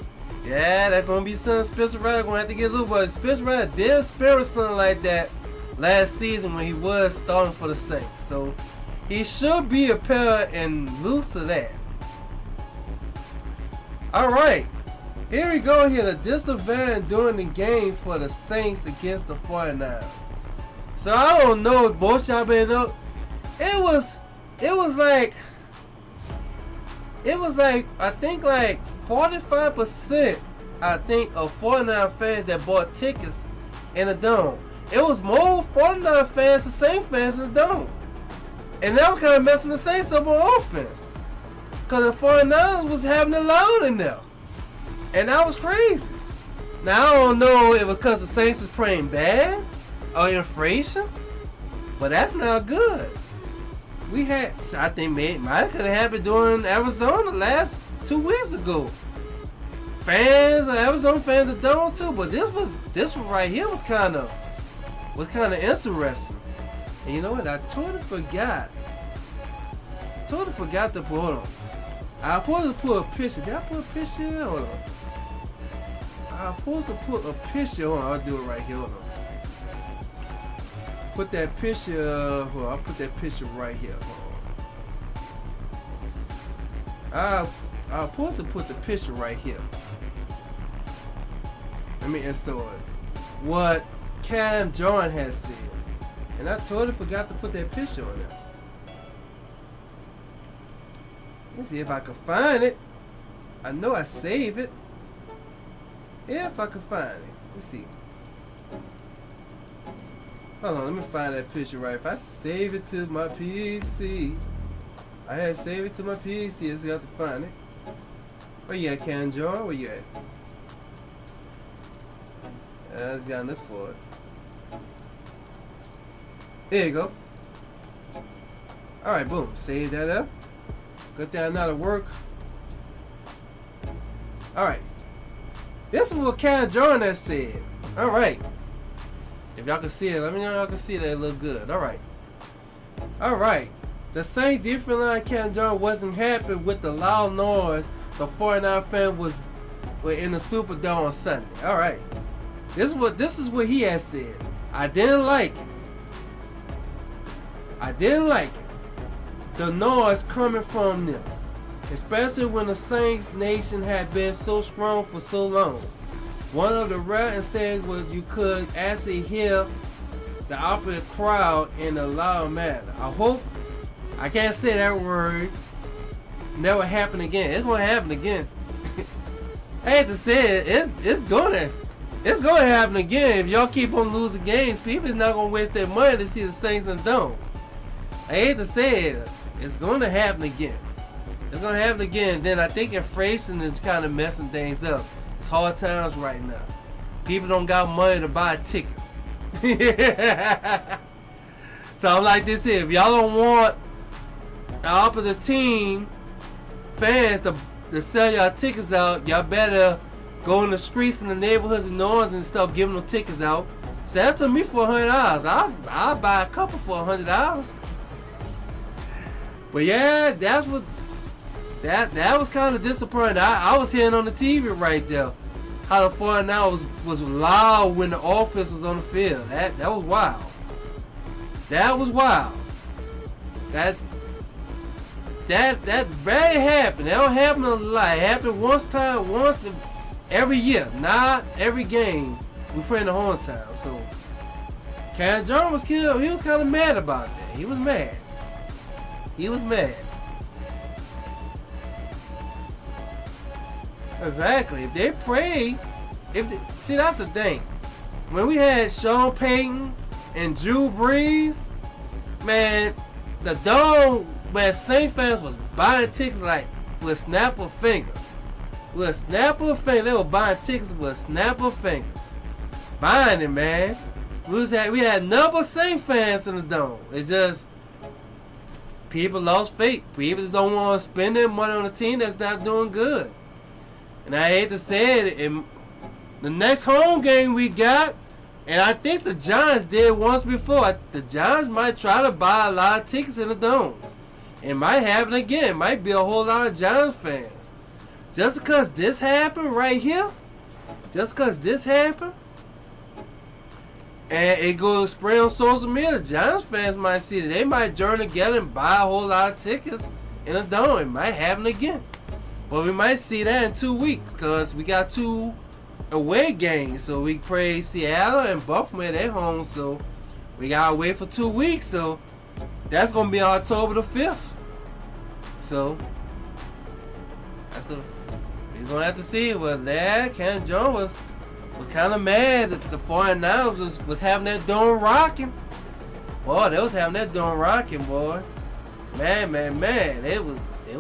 Yeah, that's going to be something Spencer Rattler going to have to get a little bit. Spencer Rattler did experience something like that last season when he was starting for the Saints. So he should be prepared and loose to that. Alright. Here we go here. The disadvantage during the game for the Saints against the 49ers. So I don't know if both y'all been up. It was like I think like 45% I think, of 49 fans that bought tickets in the Dome. It was more 49 fans than Saints fans in the Dome. And that was kind of messing the Saints up on offense. Because the 49ers was having it loud in there. And that was crazy. Now, I don't know if it was because the Saints is playing bad or inflation, but that's not good. We had, I think, might could have happened during Arizona last 2 weeks ago. Fans, Arizona fans, the Dome too, but this one right here was kind of interesting. And you know what? I totally forgot. To put, hold on. I was supposed to put a picture. Did I put a picture? Hold on. I was supposed to put a picture. Hold on, I'll do it right here. Hold on. Put that picture. Hold on, I'll put that picture right here. Hold on. I was supposed to put the picture right here. Let me install it. What Cam Jordan has said. And I totally forgot to put that picture on there. Let's see if I can find it. I know I saved it. If I can find it. Let's see. Hold on, let me find that picture right. If I save it to my PC. I had saved it to my PC. I just got to find it. Where you at, Cam Jordan? Where you at? I just gotta look for it. There you go. Alright, boom. Save that up. Got that now to work. Alright. This is what Cam Jordan has said. Alright. If y'all can see it, let me know if y'all can see that it look good. Alright. Alright. The same defense line Cam Jordan wasn't happy with the loud noise the 49 fan were in the Superdome on Sunday. Alright. This is what he has said. I didn't like it. I didn't like it. The noise coming from them. Especially when the Saints Nation had been so strong for so long. One of the rare instances was you could actually hear the opposite crowd in a loud manner. I hope, I can't say that word, never happen again. It's gonna happen again. I hate to say it, it's gonna happen again. If y'all keep on losing games, people is not gonna waste their money to see the Saints in the Dome. I hate to say it, it's gonna happen again. It's gonna happen again. Then I think inflation is kind of messing things up. It's hard times right now. People don't got money to buy tickets. So I'm like this here. If y'all don't want the opposite team fans to sell y'all tickets out, y'all better go in the streets in the neighborhoods and noise and stuff, giving them tickets out. Sell it to me for $100. I'll buy a couple for $100. But yeah, that's what that was kind of disappointing. I was hearing on the TV right there how the 49ers was loud when the offense was on the field. That was wild. That was wild. That rarely happened. That don't happen a lot. It happened once every year, not every game. We play in the hometown. So Cam Jordan was killed. He was kind of mad about that. He was mad. Exactly. If they pray, see, that's the thing. When we had Sean Payton and Drew Brees, man, the Dome, man, Saints fans was buying tickets like with snap of fingers. With a snap of fingers. They were buying tickets with a snap of fingers. Buying it, man. We had number of Saints fans in the Dome. It's just people lost faith. People just don't want to spend their money on a team that's not doing good. And I hate to say it, in the next home game we got, and I think the Giants did once before, the Giants might try to buy a lot of tickets in the Domes. It might happen again. It might be a whole lot of Giants fans. Just because this happened right here, and it goes spread on social media, Giants fans might see that. They might join together and buy a whole lot of tickets in the Dome. It might happen again. But we might see that in 2 weeks because we got 2 away games. So we play Seattle and Buffalo at their home. So we got to wait for 2 weeks. So that's going to be October the 5th. So We're gonna have to see. Well, there, Ken Jones was kind of mad that the 49ers was having that dome rocking. Boy, they was having that dome rocking, boy. Man. It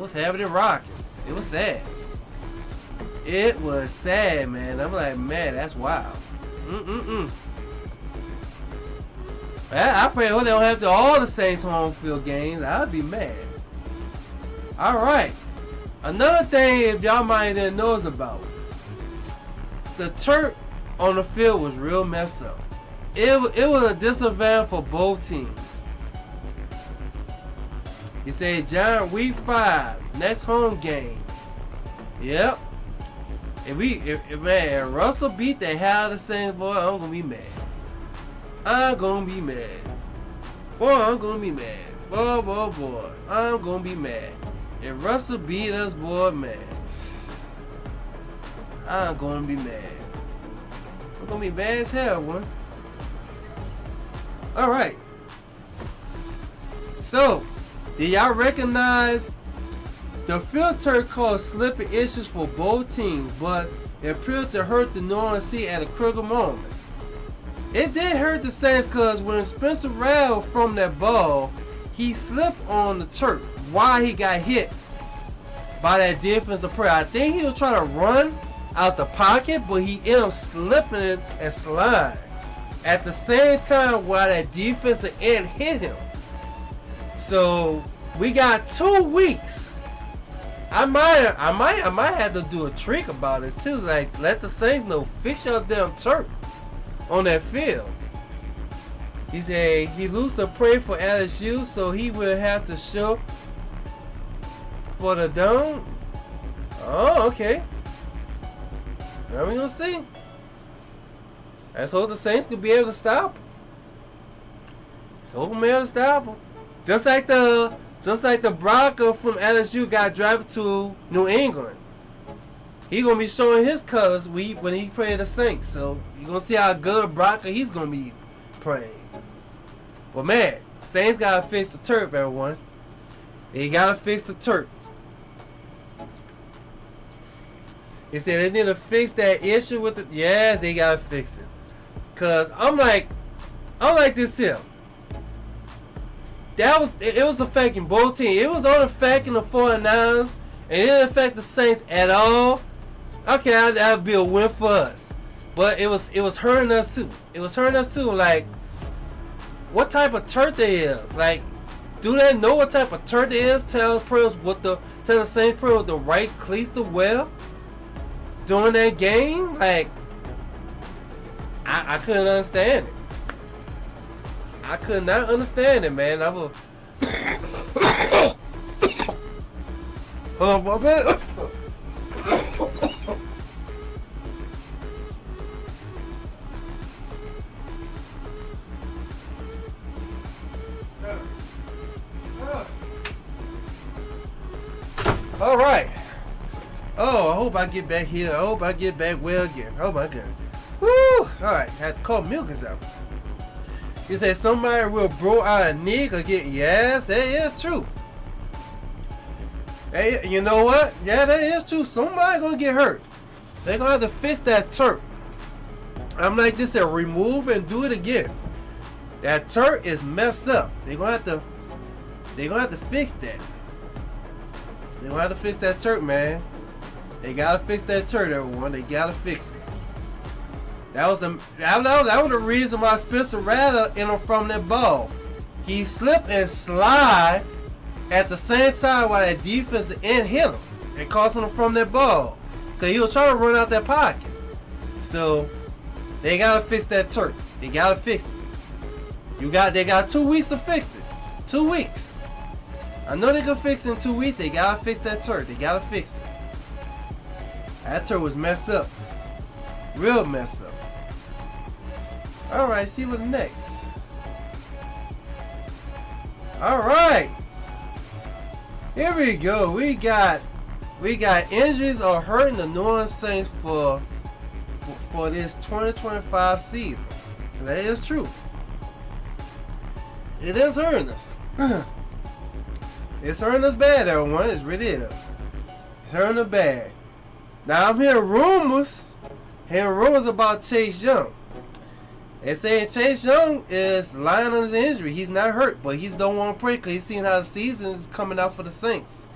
was having it rocking. It was sad. It was sad, man. I'm like, man, that's wild. I pray they don't have to all the Saints home field games. I'd be mad. All right. Another thing, if y'all might didn't know about, the turf on the field was real messed up. It was a disadvantage for both teams. He said, John, week 5, next home game. Yep. If Russell beat the hell out of the Saints, boy, I'm gonna be mad. I'm gonna be mad. Boy, I'm gonna be mad. Boy. I'm gonna be mad. If Russell beat us, boy, man, I'm gonna be mad. I'm gonna be mad as hell, one. Alright. So, did y'all recognize the field turf caused slipping issues for both teams, but it appeared to hurt the New Orleans Saints at a critical moment? It did hurt the Saints because when Spencer Rattler from that ball, he slipped on the turf while he got hit by that defensive player. I think he was trying to run out the pocket, but he ended up slipping it and sliding at the same time while that defensive end hit him. So we got 2 weeks. I might have to do a trick about this too. Like, let the Saints know, fix your damn turf on that field. He said he lose the prey for LSU, so he will have to show for the dome. Oh, okay. Now we gonna see. Let's hope the Saints could be able to stop him. Let's hope we'll be able to stop him. Just like the Bronco from LSU got drafted to New England. He gonna be showing his colors when he play the Saints. So you gonna see how good a Bronco he's gonna be playing. Well, man, Saints gotta fix the turf, everyone. They gotta fix the turf. He said they need to fix that issue with the. Yes, they gotta fix it. Cause I'm like this here. It was affecting both teams. It was only affecting the 49ers, and it didn't affect the Saints at all. Okay, that would be a win for us. But it was hurting us too. It was hurting us too. Like, what type of turf they is? Like, do they know what type of turf they is? Tell the Saints players the right cleats to wear during that game. Like, I couldn't understand it. I could not understand it, man. I was. Hold on, man. All right. Oh, I hope I get back here. I hope I get back well again. Oh my God. Woo! All right, had to call Milkers out. He said somebody will blow out a knee or get. Yes, that is true. Hey, you know what? Yeah, that is true. Somebody gonna get hurt. They're gonna have to fix that turf. I'm like this, remove and do it again. That turf is messed up. They're gonna have to fix that. They're gonna have to fix that turf, man. They gotta fix that turf, everyone. They gotta fix it. That was the reason why Spencer Rattler ended from that ball. He slipped and slide at the same time while that defensive end hit him and caused him from that ball. Cause he was trying to run out that pocket. So they gotta fix that turf. They gotta fix it. They got 2 weeks to fix it. 2 weeks. I know they can fix it in 2 weeks. They gotta fix that turf. They gotta fix it. That turf was messed up. Real messed up. Alright, see what's next. Alright. Here we go. We got injuries or hurting the New Orleans Saints for this 2025 season. And that is true. It is hurting us. It's hurting us bad, everyone. It really is. It's hurting us bad. Now I'm hearing rumors about Chase Young. They're saying Chase Young is lying on his injury. He's not hurt, but he don't want to play because he's seen how the season is coming out for the Saints.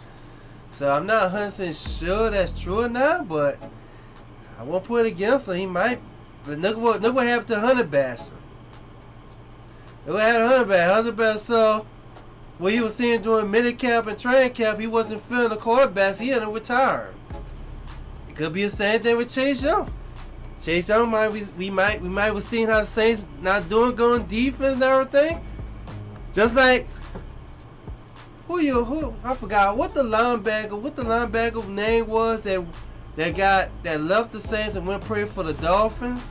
So I'm not 100% sure that's true or not, but I won't put it against him. He might. But look what happened to Hunter Bass. Look what happened to Hunter Bass. Hunter Bass saw what he was seeing during minicamp and training camp. He wasn't feeling the quarterback. He ended up retiring. It could be the same thing with Chase Young. Chase Young we might have seen how the Saints not doing good on defense and everything. Just like who I forgot what the linebacker name was that left the Saints and went play for the Dolphins.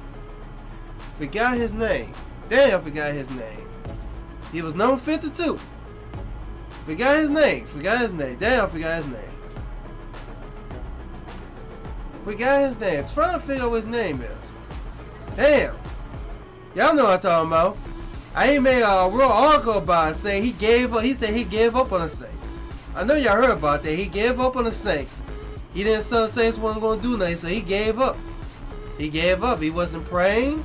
Forgot his name. Damn, I forgot his name. He was number 52. Forgot his name. Damn, I forgot his name. Trying to figure out what his name is. Damn. Y'all know what I'm talking about. I ain't made a real article about it saying he gave up. He said he gave up on the Saints. I know y'all heard about that. He gave up on the Saints. He didn't say the Saints wasn't going to do nothing, so he gave up. He wasn't praying.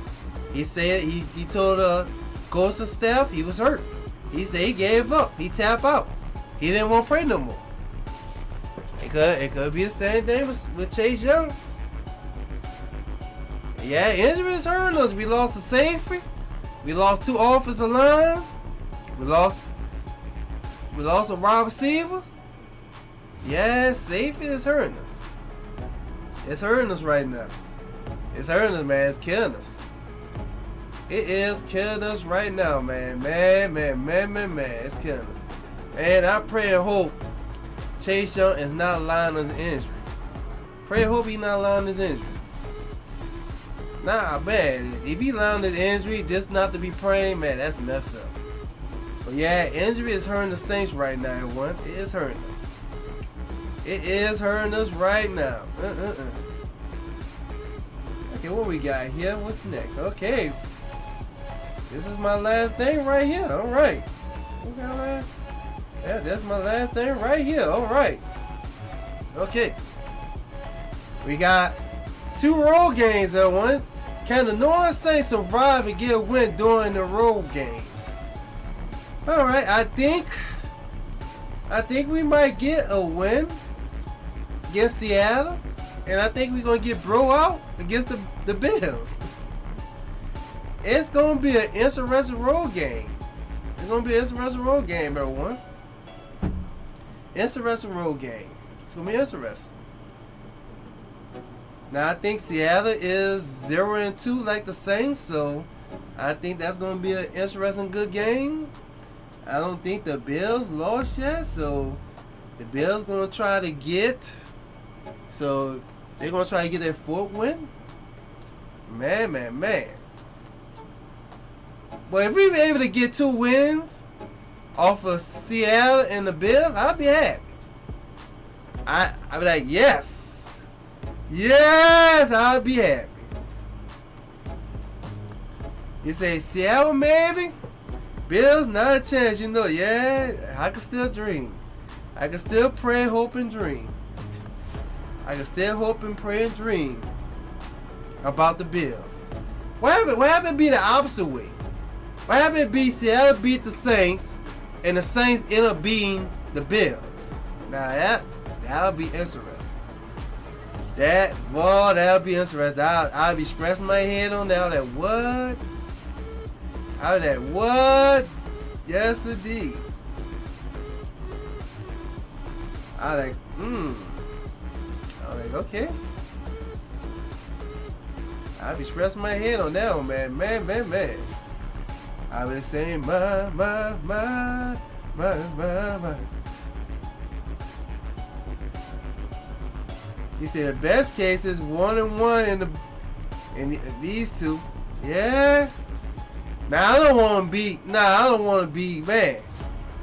He said he told coach and staff he was hurt. He said he gave up. He tapped out. He didn't want to pray no more. It could be the same thing with Chase Young. Yeah, injuries hurting us. We lost a safety. We lost 2 offensive line. We lost a wide receiver. Yeah, safety is hurting us. It's hurting us right now. It's hurting us, man. It's killing us. It is killing us right now, man. Man. It's killing us. And I pray and hope Chase Young is not lying on his injury. Pray and hope he's not lying on his injury. Nah, man. If he lying on his injury just not to be praying, man, that's messed up. But yeah, injury is hurting the Saints right now, everyone. It is hurting us. It is hurting us right now. Okay, what we got here? What's next? Okay. This is my last thing right here. Alright. What got last? Yeah, that's my last thing right here. Alright. Okay. We got 2 road games, everyone. Can the New Orleans Saints survive and get a win during the road games? Alright, I think we might get a win against Seattle. And I think we're going to get bro out against the Bills. It's going to be an interesting road game. It's going to be an interesting road game, everyone. Interesting road game. It's going to be interesting. Now, I think Seattle is 0-2 like the Saints, so I think that's going to be an interesting good game. I don't think the Bills lost yet, so the Bills going to try to get... So, they're going to try to get their 4th win? Man. But if we were able to get 2 wins off of Seattle and the Bills, I'd be happy. I'd be like, yes. Yes, I'd be happy. You say Seattle maybe? Bills, not a chance, you know. Yeah, I can still dream. I can still pray, hope, and dream. I can still hope and pray and dream about the Bills. What happened to be the opposite way? What happened to be Seattle beat the Saints and the Saints end up beating the Bills? Now that'll be interesting. That'll be interesting. I'll be scratching my head on that. I'll be like, what? Yes, indeed. I was like, okay. I'll be scratching my head on that one, man. Man. I was saying, my. He said the best case is 1-1 in these 2. Yeah. Now I don't want to be. Man,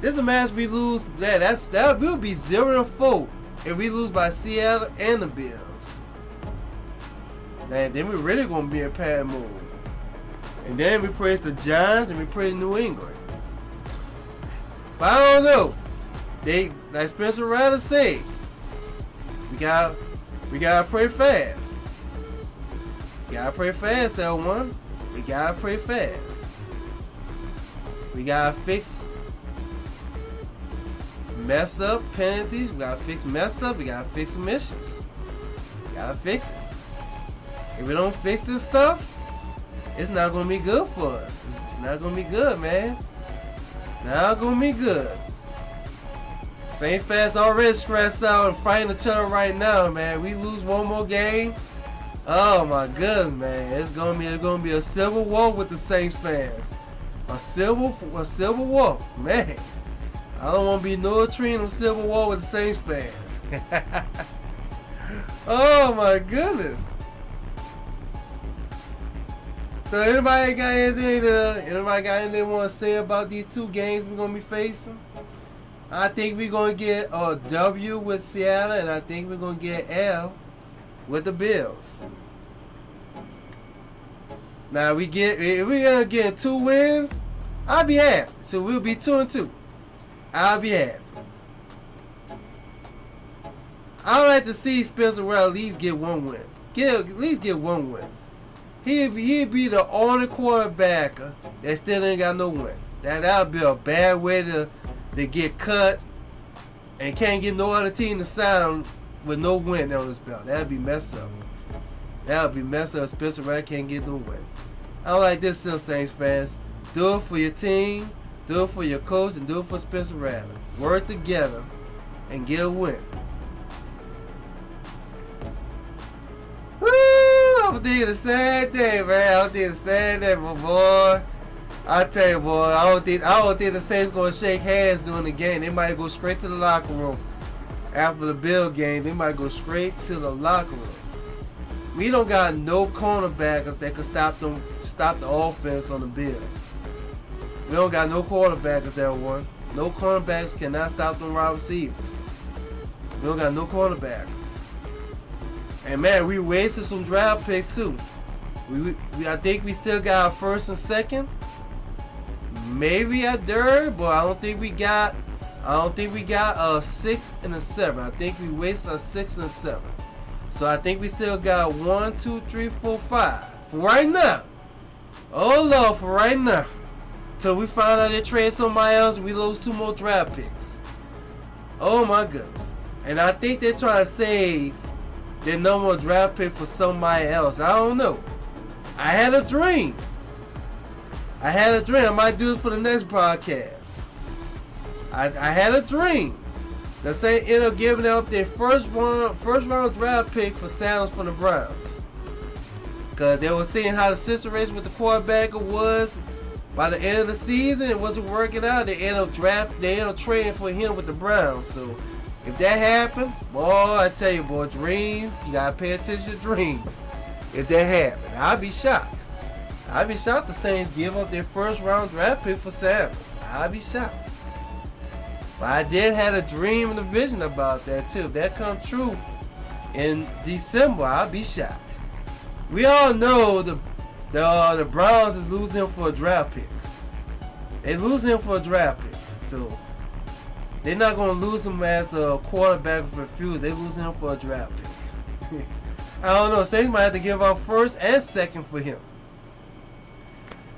this is a match we lose. That will be 0-4 if we lose by Seattle and the Bills. Man, then we're really gonna be in bad mood. And then we praise the Giants and we praise New England. But I don't know. Like Spencer Rattler said, we got We gotta pray fast. We gotta pray fast, everyone. We gotta pray fast. We gotta fix mess up penalties. We gotta fix mess up. We gotta fix some issues. We gotta fix it. If we don't fix this stuff, it's not gonna be good for us. It's not gonna be good, man. It's not gonna be good. Saints fans already stressed out and fighting each other right now, man. We lose one more game. Oh my goodness, man. It's gonna be a civil war with the Saints fans. A civil war, man. I don't want to be no train of civil war with the Saints fans. Oh my goodness. So anybody got anything want to say about these two games we're gonna be facing? I think we're gonna get a W with Seattle, and I think we're gonna get L with the Bills. Now if we're gonna get 2 wins, I'll be happy. So we'll be 2-2. I'll be happy. I'd like to see Spencer Rattler at least get 1 win. At least get 1 win. He'd be the only quarterback that still ain't got no win. That would be a bad way to get cut and can't get no other team to sign with no win on his belt. That'd be messed up. That would be messed up. Spencer Rattler can't get no win. I don't like this still, Saints fans. Do it for your team, do it for your coach, and do it for Spencer Rattler. Work together and get a win. I'm thinking the same thing, man. I'm thinking the same thing, but boy, I tell you, boy, I don't think the Saints gonna shake hands during the game. They might go straight to the locker room after the Bill game. They might go straight to the locker room. We don't got no cornerbacks that can stop the offense on the Bills. We don't got no quarterbacks, everyone. No cornerbacks cannot stop them wide receivers. We don't got no cornerbacks. And man, we wasted some draft picks too. I think we still got our first and second, maybe a third, but I don't think we got a 6 and a 7. I think we wasted a 6 and a 7. So I think we still got 1, 2, 3, 4, 5 for right now. Oh Lord, for right now. Till we find out they trade somebody else, we lose 2 more draft picks. Oh my goodness. And I think they're trying to save their number one draft pick for somebody else. I don't know. I had a dream. I might do this for the next broadcast. I had a dream. The Saints end up giving up their first round draft pick for Sanders from the Browns. Because they were seeing how the situation with the quarterback was. By the end of the season, it wasn't working out. They end up trading for him with the Browns. So if that happened, boy, I tell you, boy, dreams, you gotta pay attention to dreams. If that happened, I'd be shocked. I'd be shocked the Saints give up their first round draft pick for Sanders. I'd be shocked. But I did have a dream and a vision about that too. If that come true in December, I'd be shocked. We all know the Browns is losing him for a draft pick. They lose him for a draft pick. So they're not going to lose him as a quarterback for the future. They're losing him for a draft pick. I don't know. Saints might have to give up first and second for him.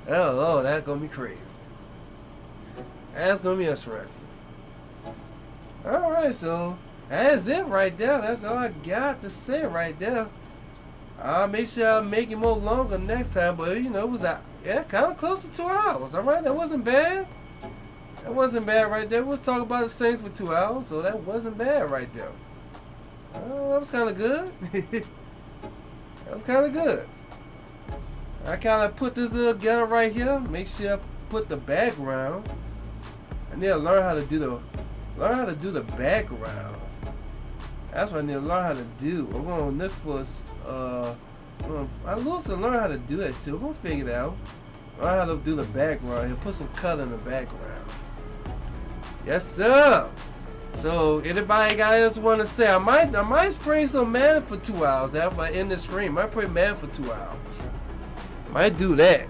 Oh, Lord, that's going to be crazy. That's going to be interesting. All right, so that's it right there. That's all I got to say right there. I'll make sure I make it more longer next time. But, you know, it was kind of close to 2 hours. All right, that wasn't bad. That wasn't bad right there. We was talking about the Saints for 2 hours, so that wasn't bad right there. That was kind of good. That was kind of good. I kind of put this together right here. Make sure I put the background. I need to learn how to do the background. That's what I need to learn how to do. I'm gonna look for I love to learn how to do that too. I'm gonna figure it out. Learn how to do the background and put some color in the background. Yes, sir. So, anybody got else want to say? I might spray some man for 2 hours after I end the stream. I might play man for 2 hours. Might do that.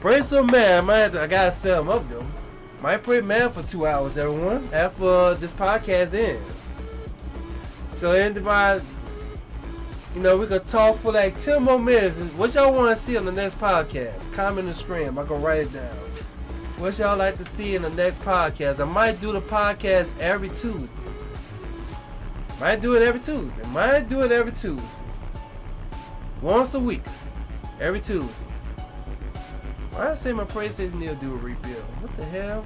Pray some man. I gotta set them up though. Might play man for 2 hours, everyone, after this podcast ends. So anybody, we could talk for like 10 more minutes. What y'all want to see on the next podcast? Comment and scream. I'm gonna write it down. What y'all like to see in the next podcast? I might do the podcast every Tuesday. Might do it every Tuesday. Once a week. Every Tuesday. Why I say my PlayStation need to do a rebuild? What the hell?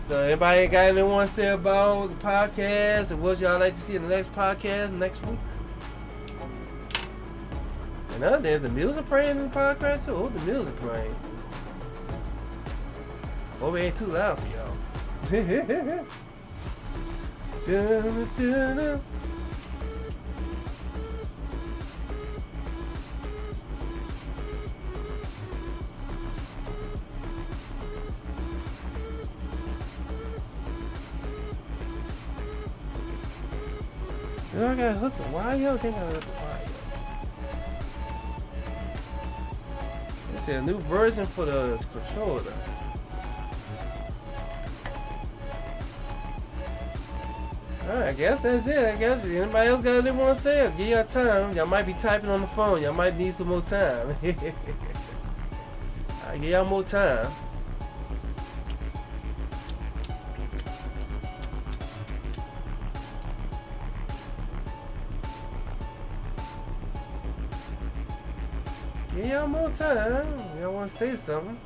So anybody got anything want to say about the podcast and what y'all like to see in the next podcast next week? And other there's the music playing in the podcast too. Oh, the music playing. Hope it ain't too loud for y'all. Dun-dun-dun-dun. I gotta hook the wire. I think I gotta hook the wire. This is a new version for the controller. Alright, I guess that's it. I guess anybody else got anything want to say? Give y'all time. Y'all might be typing on the phone. Y'all might need some more time. I'll give y'all more time. Give y'all more time. Y'all want to say something?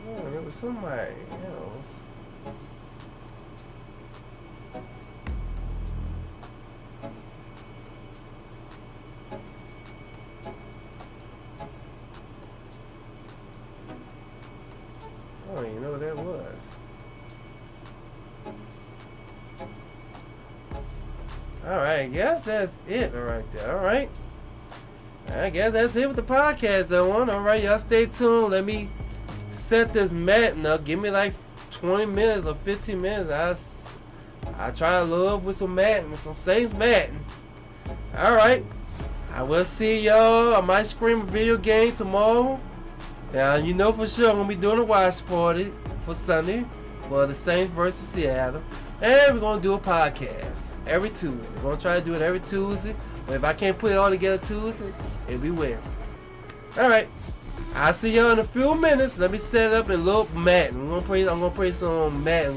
Oh, there was somebody else. I don't even know what that was. Alright, I guess that's it right there. Alright. I guess that's it with the podcast, everyone. Alright, y'all stay tuned. Let me set this matting up. Give me like 20 minutes or 15 minutes. I try to load up with some matting, some Saints matting. Alright. I will see y'all. I might scream a video game tomorrow. Now, you know for sure I'm going to be doing a watch party for Sunday for the Saints versus Seattle. And we're going to do a podcast every Tuesday. We're going to try to do it every Tuesday. But if I can't put it all together Tuesday, it'll be Wednesday. Alright. I'll see y'all in a few minutes. Let me set it up and load up Madden. I'm gonna play some Madden.